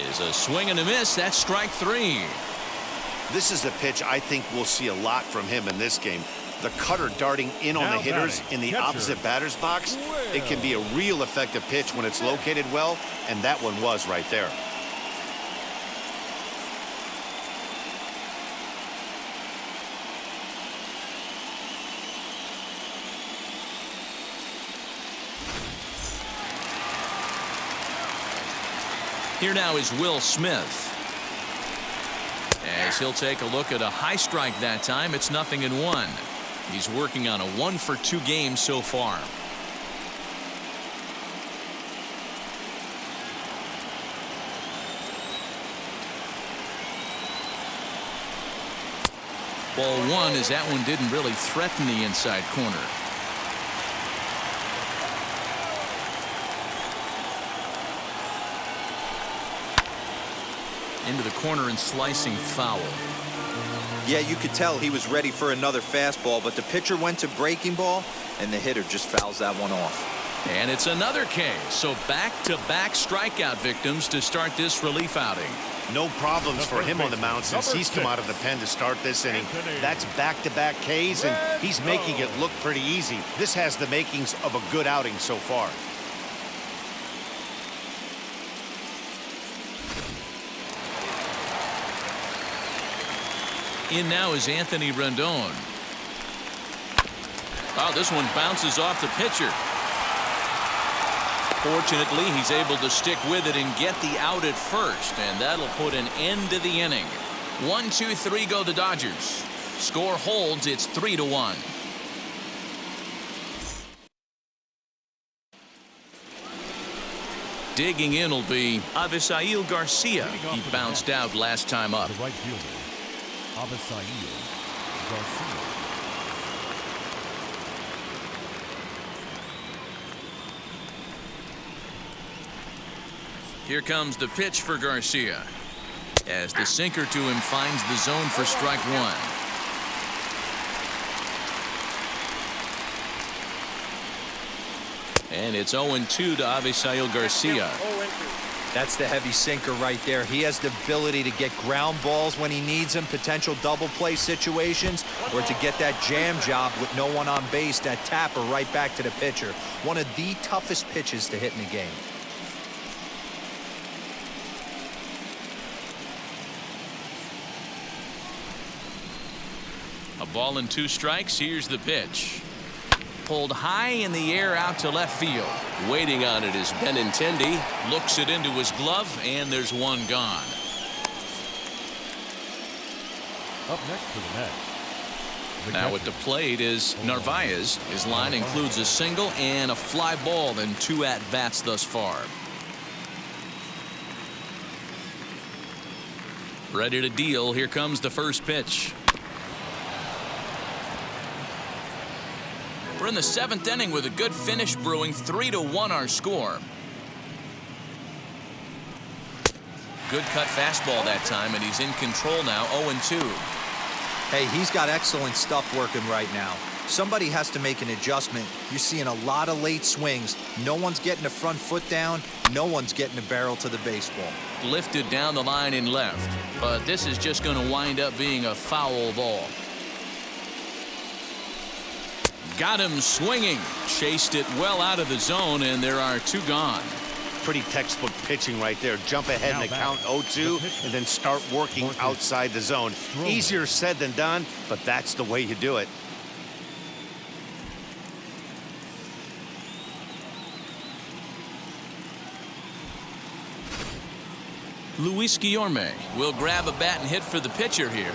Is a swing and a miss. That's strike three. This is a pitch I think we'll see a lot from him in this game. The cutter darting in on the hitters in the opposite batter's box. It can be a real effective pitch when it's located well, and that one was right there. Here now is Will Smith. As he'll take a look at a high strike that time, it's 0-1. He's working on a 1-for-2 game so far. Ball one, as that one didn't really threaten the inside corner. Into the corner and slicing foul. Yeah, you could tell he was ready for another fastball, but the pitcher went to breaking ball, and the hitter just fouls that one off. And it's another K. So back-to-back strikeout victims to start this relief outing. No problems for him on the mound since he's come out of the pen to start this inning. That's back-to-back Ks, and he's making it look pretty easy. This has the makings of a good outing so far. In now is Anthony Rendon. Oh, this one bounces off the pitcher. Fortunately, he's able to stick with it and get the out at first, and that'll put an end to the inning. 1-2-3 go the Dodgers. Score holds. It's 3-1. Digging in will be Avisail Garcia. He bounced out last time up. The right fielder, Avisail Garcia. Here comes the pitch for Garcia, as the sinker to him finds the zone for strike one. And it's 0-2 to Avisail Garcia. That's the heavy sinker right there. He has the ability to get ground balls when he needs them, potential double play situations, or to get that jam job with no one on base, that tapper right back to the pitcher. One of the toughest pitches to hit in the game. A ball and 2 strikes. Here's the pitch. Pulled high in the air out to left field. Waiting on it is Benintendi. Looks it into his glove, and there's one gone. Up next to the net. Now at the plate is Narvaez. His line includes a single and a fly ball in 2 at-bats thus far. Ready to deal. Here comes the first pitch. We're in the 7th inning with a good finish brewing. 3-1 our score. Good cut fastball that time, and he's in control now. 0-2. Hey, he's got excellent stuff working right now. Somebody has to make an adjustment. You're seeing a lot of late swings. No one's getting the front foot down. No one's getting the barrel to the baseball. Lifted down the line in left, but this is just going to wind up being a foul ball. Got him swinging. Chased it well out of the zone, and there are 2 gone. Pretty textbook pitching right there. Jump ahead in the count 0-2 and then start working outside the zone. Easier said than done, but that's the way you do it. Luis Guillorme will grab a bat and hit for the pitcher here.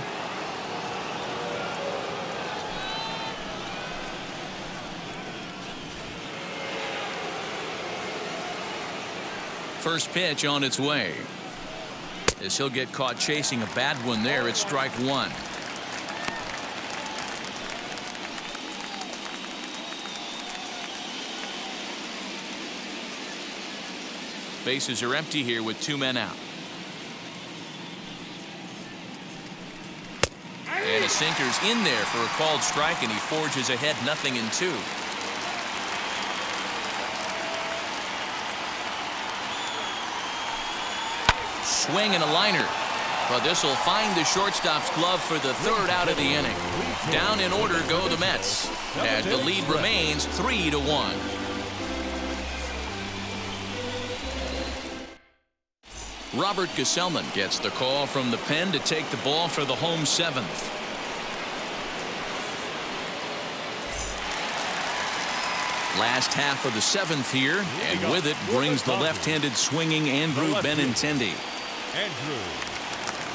First pitch on its way. As he'll get caught chasing a bad one there, it's strike 1. Bases are empty here with 2 men out. And a sinker's in there for a called strike, and he forges ahead 0-2. Swing and a liner, but this will find the shortstop's glove for the 3rd out of the inning. Down in order go the Mets, as the lead remains 3-1. Robert Gesellman gets the call from the pen to take the ball for the home 7th. Last half of the 7th here, and with it brings the left-handed swinging Andrew Benintendi. Andrew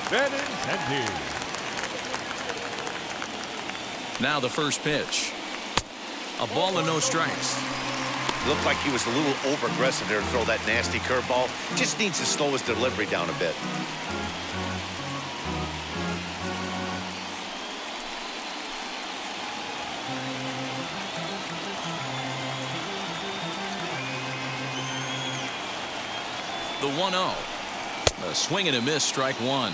Benintendi. Now the first pitch. A ball and no strikes. Looked like he was a little over-aggressive there to throw that nasty curveball. Just needs to slow his delivery down a bit. The 1-0. A swing and a miss, strike 1.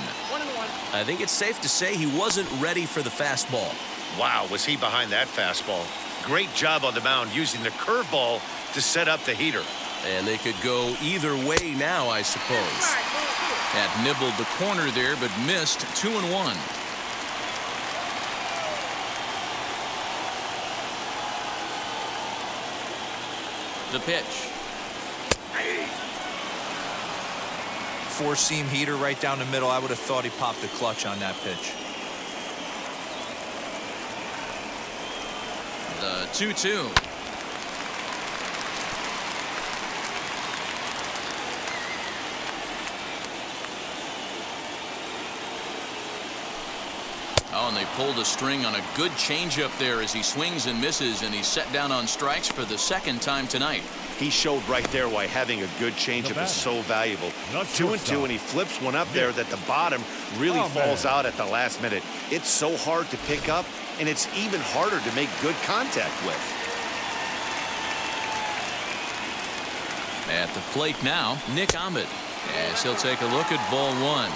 I think it's safe to say he wasn't ready for the fastball. Wow, was he behind that fastball. Great job on the mound using the curveball to set up the heater. And they could go either way now, I suppose. Had nibbled the corner there, but missed. 2-1. The pitch. 4-seam heater right down the middle. I would have thought he popped the clutch on that pitch. The 2-2. Oh, and they pulled a string on a good changeup there as he swings and misses, and he's set down on strikes for the 2nd time tonight. He showed right there why having a good changeup is so valuable. 2-2, and he flips one up there that the bottom really falls out at the last minute. It's so hard to pick up, and it's even harder to make good contact with. At the plate now, Nick Ahmed, as he'll take a look at ball 1.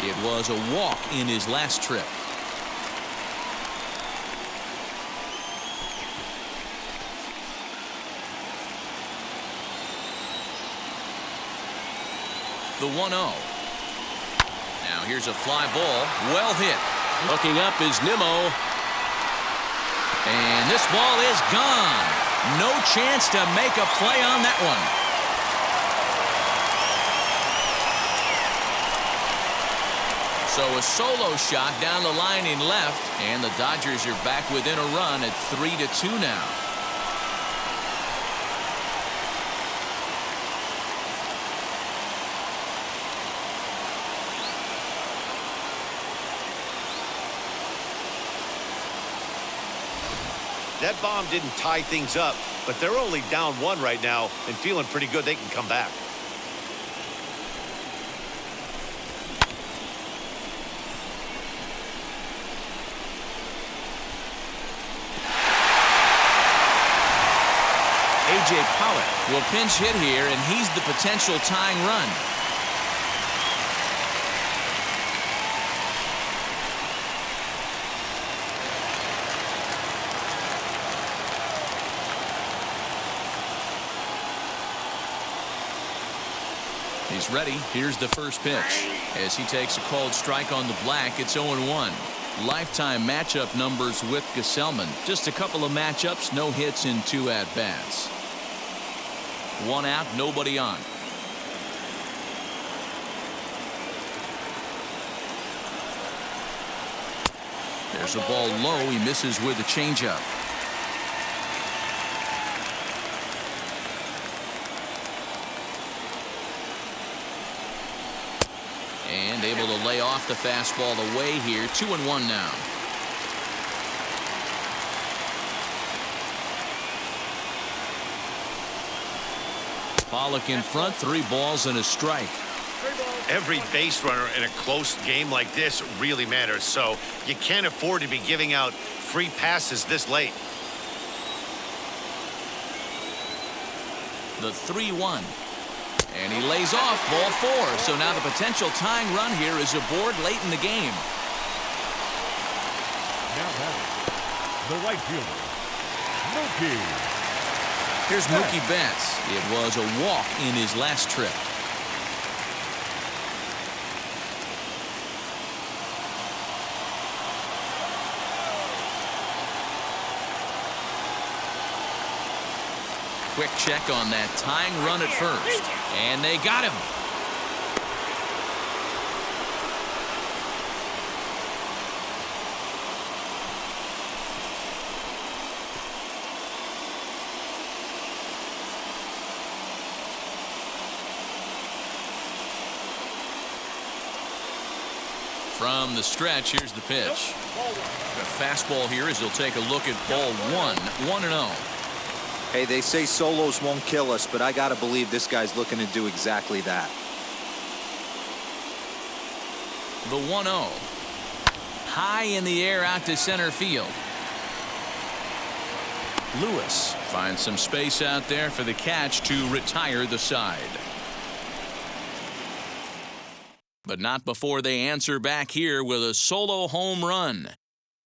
It was a walk in his last trip. The 1-0. Now here's a fly ball. Well hit. Looking up is Nimmo. And this ball is gone. No chance to make a play on that one. So a solo shot down the line in left, and the Dodgers are back within a run at 3-2 now. That bomb didn't tie things up, but they're only down 1 right now and feeling pretty good they can come back. A.J. Pollock will pinch hit here, and he's the potential tying run. He's ready. Here's the first pitch. As he takes a called strike on the black, it's 0-1. Lifetime matchup numbers with Gesellman. Just a couple of matchups, no hits in 2 at-bats. 1 out, nobody on. There's a ball low. He misses with a changeup. And able to lay off the fastball away here. 2-1 now. Pollock in front, 3 balls and a strike. Every base runner in a close game like this really matters, so you can't afford to be giving out free passes this late. The 3-1. And he lays off ball 4. So now the potential tying run here is aboard late in the game. Now batting, the right fielder, Mookie. Here's Mookie Betts. It was a walk in his last trip. Quick check on that tying run at first. And they got him. From the stretch, here's the pitch. The fastball here as he'll take a look at ball 1. 1-0. Hey, they say solos won't kill us, but I got to believe this guy's looking to do exactly that. The 1-0. High in the air out to center field. Lewis finds some space out there for the catch to retire the side. But not before they answer back here with a solo home run.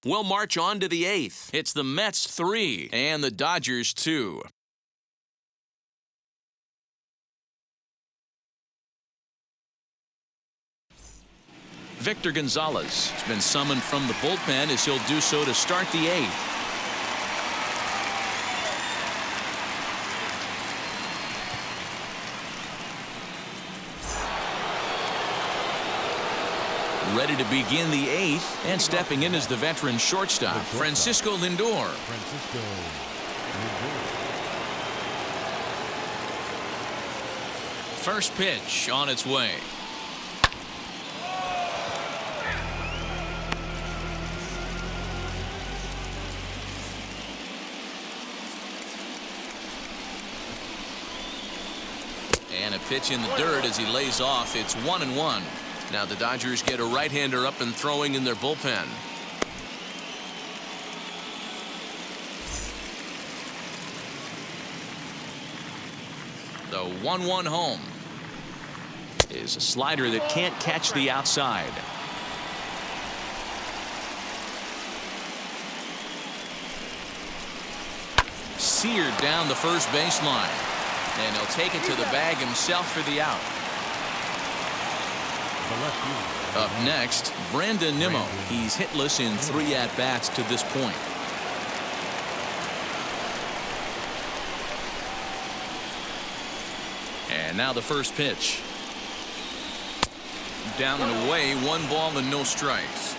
We'll march on to the 8th. It's the Mets 3 and the Dodgers 2. Victor Gonzalez has been summoned from the bullpen as he'll do so to start the 8th. Ready to begin the 8th, and stepping in is the veteran shortstop, Francisco Lindor. First pitch on its way. And a pitch in the dirt as he lays off. It's 1-1. Now the Dodgers get a right-hander up and throwing in their bullpen. The 1-1 home is a slider that can't catch the outside. Seared down the first baseline. And he'll take it to the bag himself for the out. Up next, Rendon Nimmo. He's hitless in 3 at-bats to this point. And now the first pitch. Down and away, 1 ball and no strikes.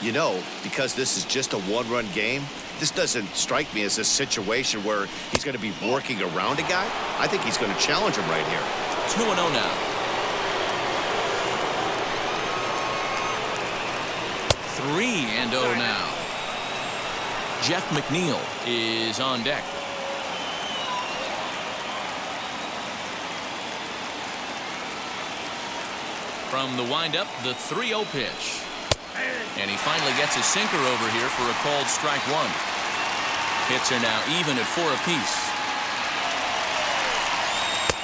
You know, because this is just a 1-run game, this doesn't strike me as a situation where he's going to be working around a guy. I think he's going to challenge him right here. 2-0 now. 3-0 now. Jeff McNeil is on deck. From the windup, the 3-0 pitch. And he finally gets his sinker over here for a called strike 1. Hits are now even at 4 apiece.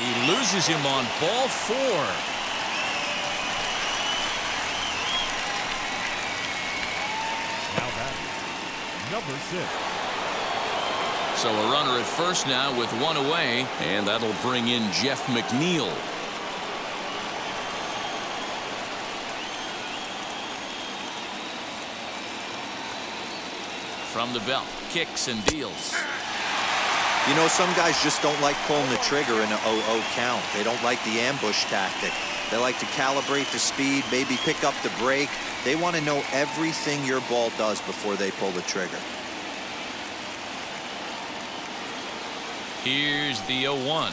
He loses him on ball 4. Now batting, number 6. So a runner at first now with 1 away, and that'll bring in Jeff McNeil. From the belt, kicks and deals. You know, some guys just don't like pulling the trigger in an 0-0 count. They don't like the ambush tactic. They like to calibrate the speed, maybe pick up the brake. They want to know everything your ball does before they pull the trigger. Here's the 0-1.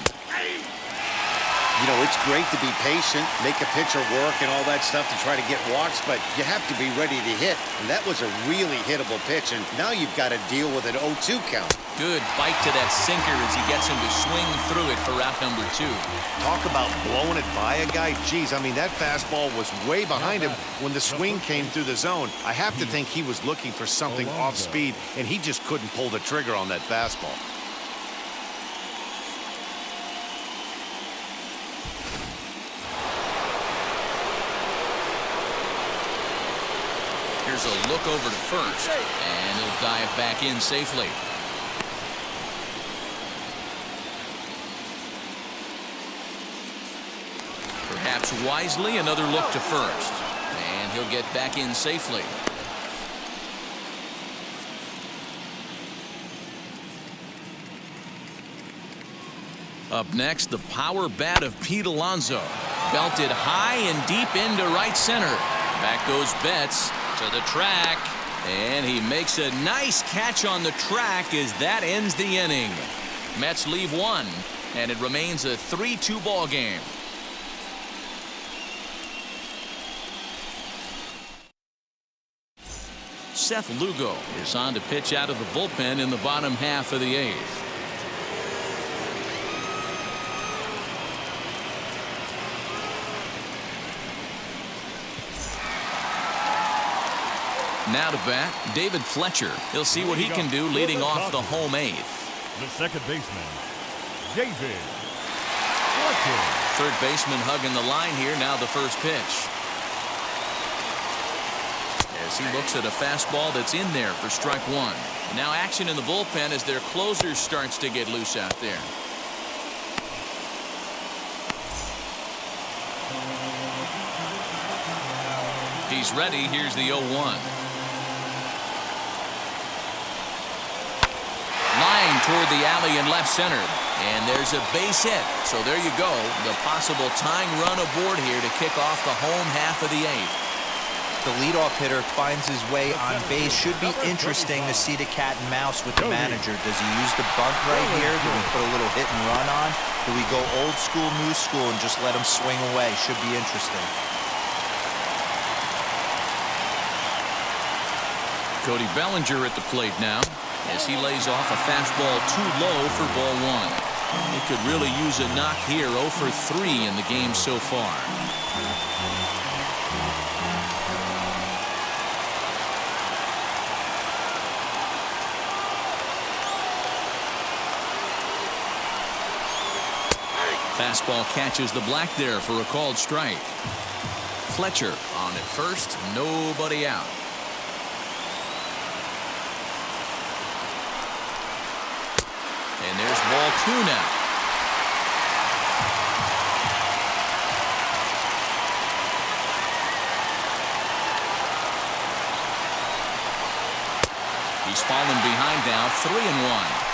You know, it's great to be patient, make a pitcher work and all that stuff to try to get walks, but you have to be ready to hit. And that was a really hittable pitch, and now you've got to deal with an 0-2 count. Good bite to that sinker as he gets him to swing through it for out number 2. Talk about blowing it by a guy. Geez, I mean, that fastball was way behind him when the swing came through the zone. I have to think he was looking for something off speed, and he just couldn't pull the trigger on that fastball. Here's a look over to first, and he'll dive back in safely. Perhaps wisely, another look to first, and he'll get back in safely. Up next, the power bat of Pete Alonso. Belted high and deep into right center. Back goes Betts to the track, and he makes a nice catch on the track as that ends the inning. Mets leave 1, and it remains a 3-2 ball game. Seth Lugo is on to pitch out of the bullpen in the bottom half of the 8th. Now to bat, David Fletcher. He'll see what he can do leading off the home 8th. The second baseman, David Fletcher. Third baseman hugging the line here. Now the first pitch. As he looks at a fastball that's in there for strike 1. Now action in the bullpen as their closer starts to get loose out there. He's ready. Here's the 0-1. Line toward the alley in left center. And there's a base hit. So there you go. The possible tying run aboard here to kick off the home half of the 8th. The leadoff hitter finds his way on base. Should be interesting to see the cat and mouse with the manager. Does he use the bunt right here? Do we put a little hit and run on? Do we go old school, new school, and just let him swing away? Should be interesting. Cody Bellinger at the plate now as he lays off a fastball too low for ball 1. He could really use a knock here. 0 for 3 in the game so far. Fastball catches the black there for a called strike. Fletcher on at first, nobody out. And there's ball 2 now. He's fallen behind now, 3-1.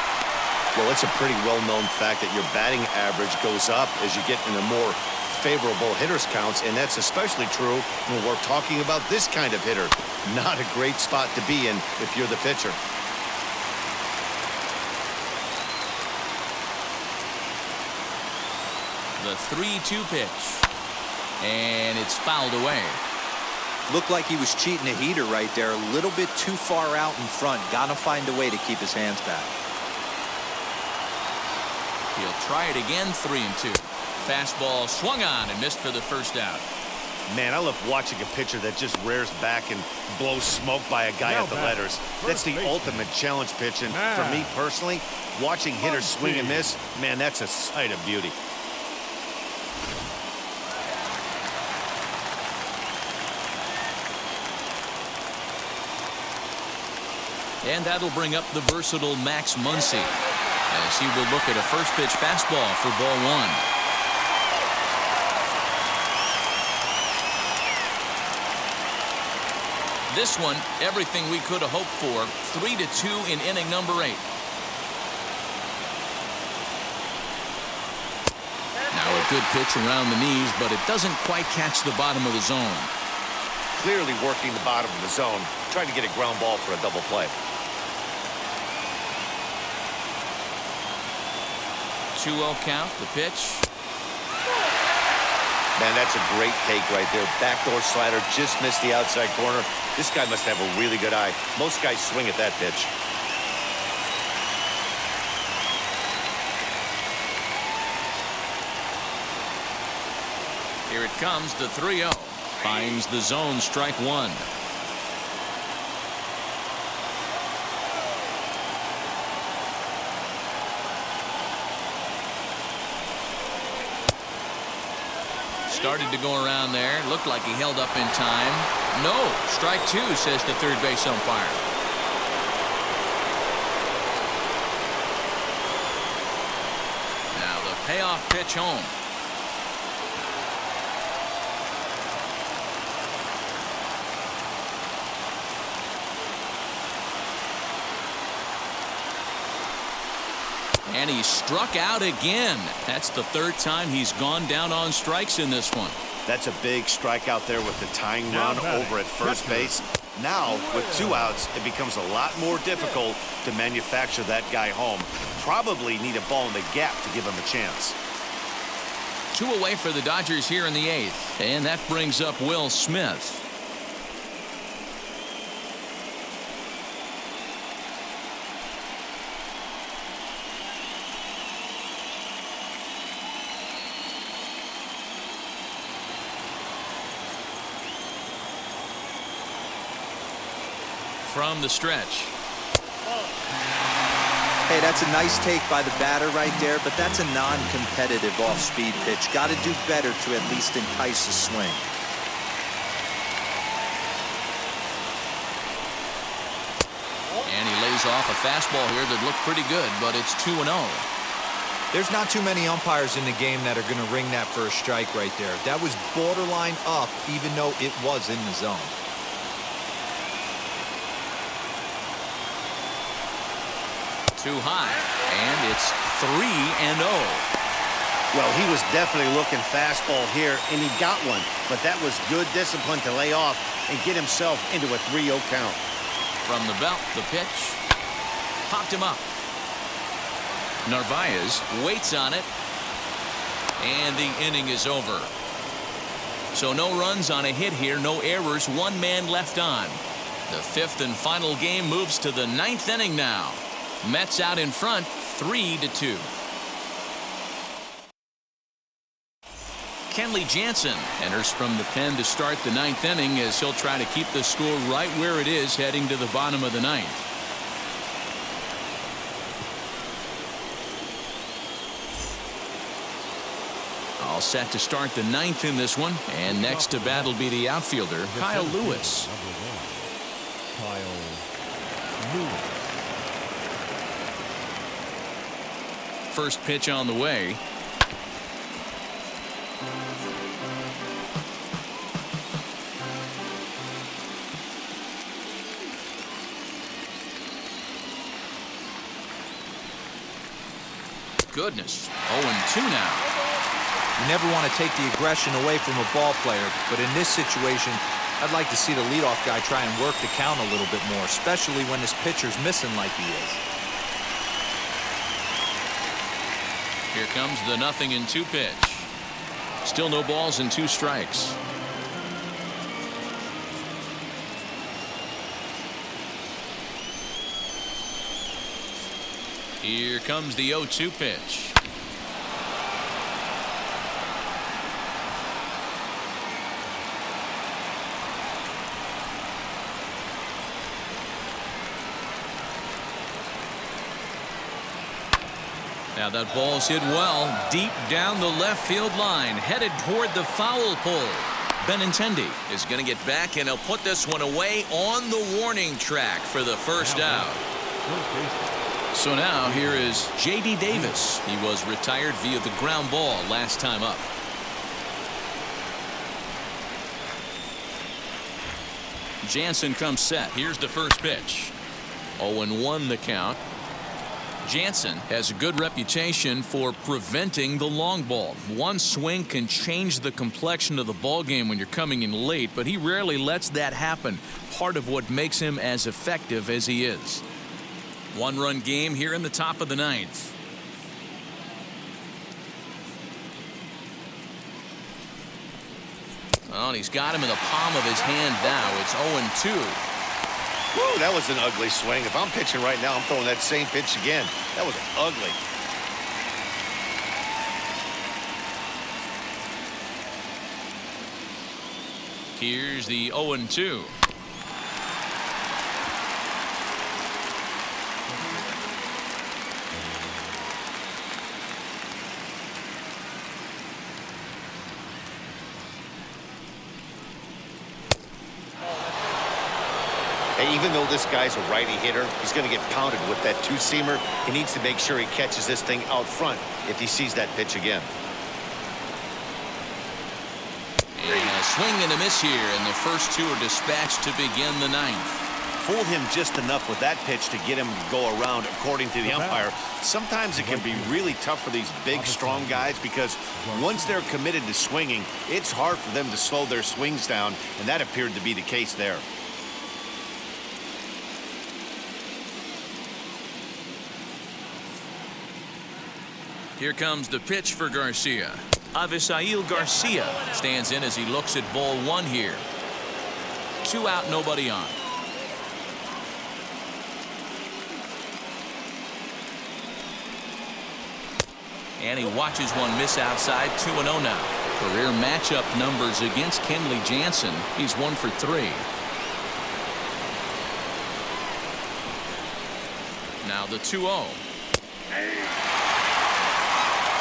Well, it's a pretty well-known fact that your batting average goes up as you get into more favorable hitters counts, and that's especially true when we're talking about this kind of hitter. Not a great spot to be in if you're the pitcher. The 3-2 pitch, and it's fouled away. Looked like he was cheating a heater right there. A little bit too far out in front. Gotta find a way to keep his hands back. He'll try it again. 3-2. Fastball swung on and missed for the first out. Man, I love watching a pitcher that just rears back and blows smoke by a guy at the letters. That's the ultimate challenge pitch, and for me personally, watching hitters swing and miss, man, that's a sight of beauty. And that'll bring up the versatile Max Muncie as he will look at a first pitch fastball for ball one. This one, everything we could have hoped for. 3-2 in inning number 8. Now a good pitch around the knees, but it doesn't quite catch the bottom of the zone. Clearly working the bottom of the zone, trying to get a ground ball for a double play. 2-0 count, the pitch. Man, that's a great take right there. Backdoor slider, just missed the outside corner. This guy must have a really good eye. Most guys swing at that pitch. Here it comes, the 3-0. Finds the zone, strike one. Started to go around there. Looked like he held up in time. No, strike two, says the third base umpire. Now the payoff pitch home. And he struck out again. That's the third time he's gone down on strikes in this one. That's a big strikeout there with the tying run over at first base. Now, with 2 outs, it becomes a lot more difficult to manufacture that guy home. Probably need a ball in the gap to give him a chance. 2 away for the Dodgers here in the 8th. And that brings up Will Smith. From the stretch. Hey, that's a nice take by the batter right there, but that's a non-competitive off-speed pitch. Got to do better to at least entice a swing. And he lays off a fastball here that looked pretty good, but it's 2-0. There's not too many umpires in the game that are going to ring that for a strike right there. That was borderline up, even though it was in the zone. Too high, and it's 3-0. Well, he was definitely looking fastball here, and he got one. But that was good discipline to lay off and get himself into a 3-0 count. From the belt, the pitch. Popped him up. Narvaez waits on it. And the inning is over. So no runs on a hit here, no errors, 1 man left on. The 5th and final game moves to the 9th inning now. Mets out in front, 3-2. Kenley Jansen enters from the pen to start the 9th inning as he'll try to keep the score right where it is heading to the bottom of the 9th. All set to start the 9th in this one, and next to bat will be the outfielder, Kyle Lewis. Kyle Lewis. First pitch on the way. Goodness, 0-2 now. You never want to take the aggression away from a ball player, but in this situation, I'd like to see the leadoff guy try and work the count a little bit more, especially when his pitcher's missing like he is. Here comes the 0-2 pitch. Still no balls and 2 strikes. Here comes the 0-2 pitch. Now that ball's hit well deep down the left field line, headed toward the foul pole. Benintendi is going to get back, and he'll put this one away on the warning track for the first out. So now here is J.D. Davis. He was retired via the ground ball last time up. Jansen comes set. Here's the first pitch. 0-1 the count. Jansen has a good reputation for preventing the long ball. One swing can change the complexion of the ball game when you're coming in late, but he rarely lets that happen. Part of what makes him as effective as he is. One-run game here in the top of the ninth. Oh, and he's got him in the palm of his hand now. It's 0-2. Woo, that was an ugly swing. If I'm pitching right now, I'm throwing that same pitch again. That was ugly. Here's the 0-2. Even though this guy's a righty hitter, he's going to get pounded with that two-seamer. He needs to make sure he catches this thing out front if he sees that pitch again. And a swing and a miss here, and the first two are dispatched to begin the ninth. Fooled him just enough with that pitch to get him to go around, according to the umpire. Sometimes it can be really tough for these big, strong guys because once they're committed to swinging, it's hard for them to slow their swings down, and that appeared to be the case there. Here comes the pitch for Garcia. Avisail Garcia stands in as he looks at ball one here. 2 out, nobody on. And he watches one miss outside. 2-0 now. Career matchup numbers against Kenley Jansen. He's 1 for 3. Now the 2-0.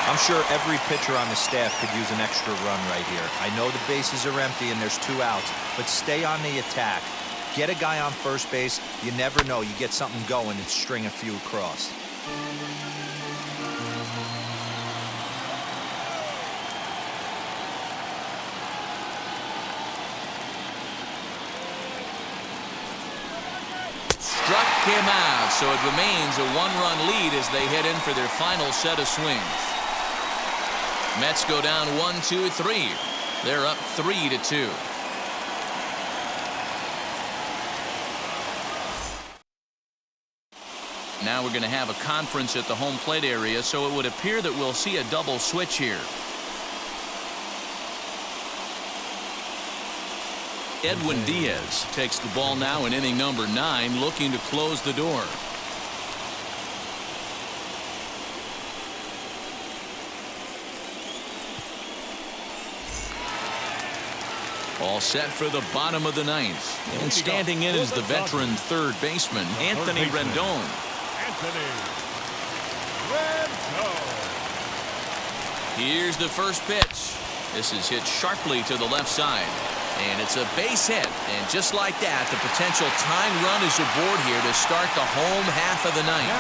I'm sure every pitcher on the staff could use an extra run right here. I know the bases are empty and there's 2 outs, but stay on the attack. Get a guy on first base. You never know. You get something going and string a few across. Struck him out, so it remains a 1-run lead as they head in for their final set of swings. Mets go down 1-2-3. They're up 3-2. Now we're going to have a conference at the home plate area, so it would appear that we'll see a double switch here. Edwin Diaz takes the ball now in inning number 9, looking to close the door. All set for the bottom of the ninth. And standing in is the veteran third baseman, Anthony Rendon. Here's the first pitch. This is hit sharply to the left side. And it's a base hit. And just like that, the potential tying run is aboard here to start the home half of the ninth.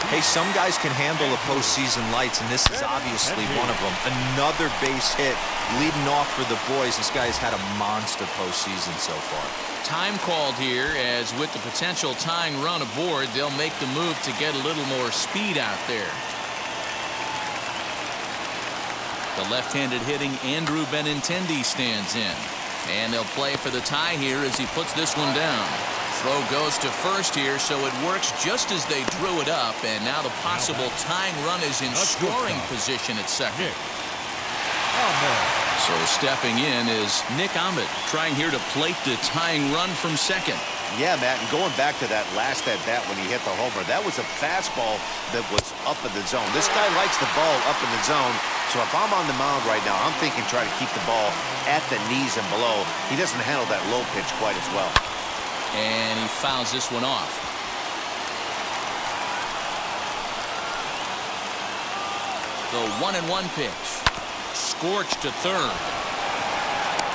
Hey, some guys can handle the postseason lights, and this is obviously one of them. Another base hit leading off for the boys. This guy's had a monster postseason so far. Time called here, as with the potential tying run aboard, they'll make the move to get a little more speed out there. The left-handed hitting Andrew Benintendi stands in. And they'll play for the tie here as he puts this one down. Throw goes to first here, so it works just as they drew it up. And now the possible tying run is in scoring position at second. So stepping in is Nick Ahmed, trying here to plate the tying run from second. Yeah, Matt, and going back to that last at-bat when he hit the homer, that was a fastball that was up in the zone. This guy likes the ball up in the zone, so if I'm on the mound right now, I'm thinking try to keep the ball at the knees and below. He doesn't handle that low pitch quite as well. And he fouls this one off. The 1-1 pitch. Scorched to third.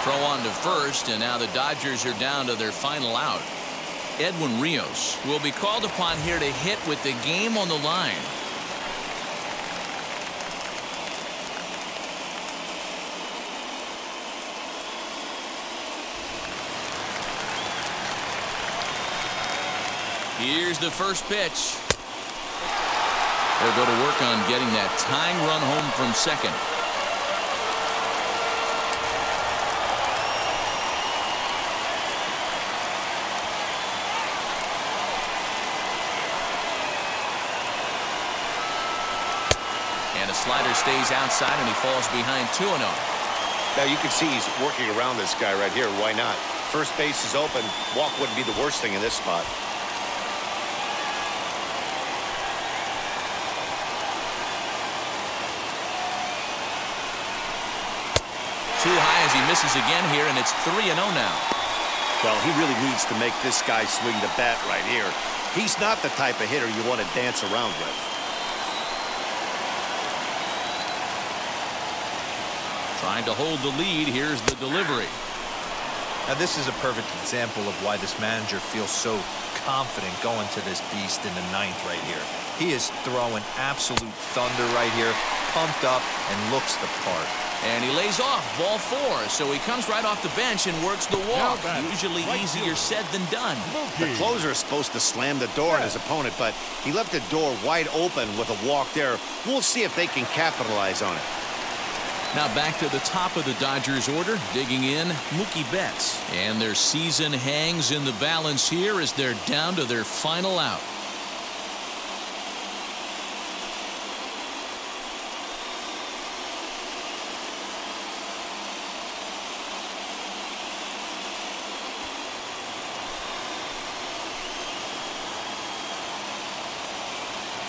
Throw on to first, and now the Dodgers are down to their final out. Edwin Rios will be called upon here to hit with the game on the line. Here's the first pitch. They'll go to work on getting that tying run home from second. And a slider stays outside, and he falls behind 2-0. Now you can see he's working around this guy right here. Why not? First base is open. Walk wouldn't be the worst thing in this spot. Too high as he misses again here, and it's 3-0 now. Well, he really needs to make this guy swing the bat right here. He's not the type of hitter you want to dance around with. Trying to hold the lead. Here's the delivery. Now, this is a perfect example of why this manager feels so confident going to this beast in the ninth right here. He is throwing absolute thunder right here, pumped up, and looks the part. And he lays off, ball 4, so he comes right off the bench and works the walk. Usually easier said than done. The closer is supposed to slam the door on his opponent, but he left the door wide open with a walk there. We'll see if they can capitalize on it. Now back to the top of the Dodgers order, digging in, Mookie Betts. And their season hangs in the balance here as they're down to their final out.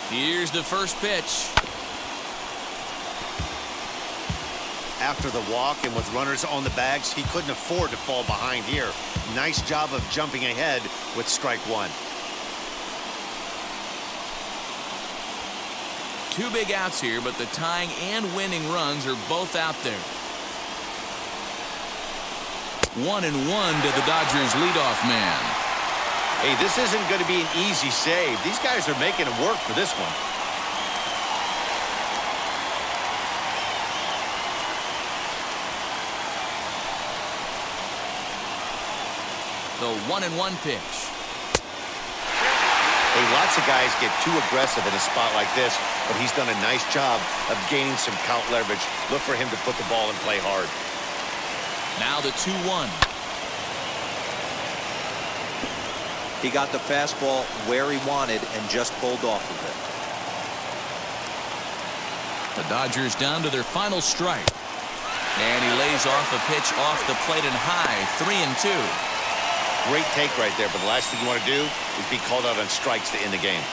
Here's the first pitch. After the walk and with runners on the bags, he couldn't afford to fall behind here. Nice job of jumping ahead with strike 1. 2 big outs here, but the tying and winning runs are both out there. 1-1 to the Dodgers leadoff man. Hey, this isn't going to be an easy save. These guys are making it work for this one. The 1-1 pitch. Hey, lots of guys get too aggressive in a spot like this, but he's done a nice job of gaining some count leverage. Look for him to put the ball and play hard. Now the 2-1. He got the fastball where he wanted and just pulled off of it. The Dodgers down to their final strike. And he lays off a pitch off the plate and high. 3-2. Great take right there, but the last thing you want to do is be called out on strikes to end the game.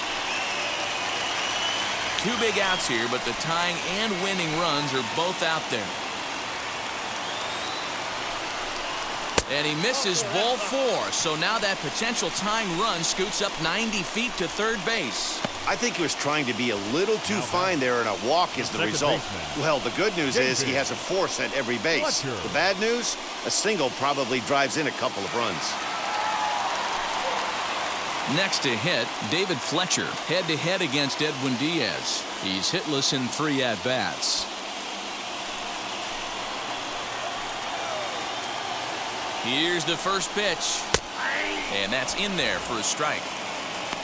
2 big outs here, but the tying and winning runs are both out there. And he misses ball 4, so now that potential tying run scoots up 90 feet to third base. I think he was trying to be a little too fine there, and a walk is the result. Well, the good news is he has a force at every base. Fletcher. The bad news, a single probably drives in a couple of runs. Next to hit, David Fletcher, head-to-head against Edwin Diaz. He's hitless in 3 at-bats. Here's the first pitch. And that's in there for a strike.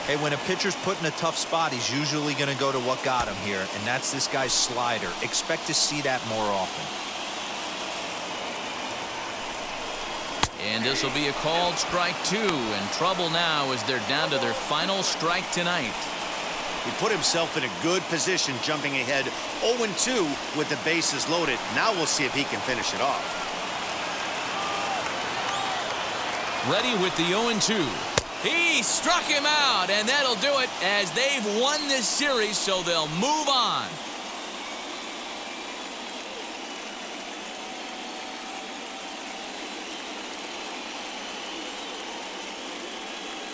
Hey, when a pitcher's put in a tough spot, he's usually going to go to what got him here, and that's this guy's slider. Expect to see that more often. And this will be a called strike 2. In trouble now as they're down to their final strike tonight. He put himself in a good position jumping ahead 0-2 with the bases loaded. Now we'll see if he can finish it off. Ready with the 0-2. He struck him out, and that'll do it as they've won this series, so they'll move on.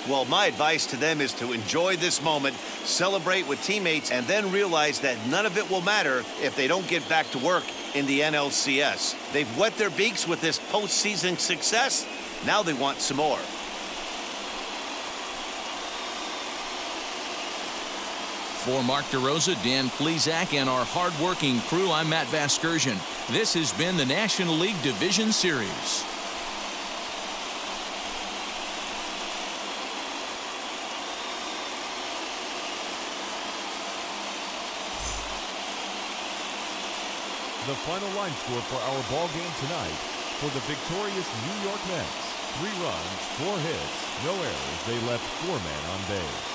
Well, my advice to them is to enjoy this moment, celebrate with teammates, and then realize that none of it will matter if they don't get back to work in the NLCS. They've wet their beaks with this postseason success. Now they want some more. For Mark DeRosa, Dan Plesac, and our hard-working crew, I'm Matt Vasgersian. This has been the National League Division Series. The final line score for our ball game tonight: for the victorious New York Mets, 3 runs, 4 hits, no errors. They left 4 men on base.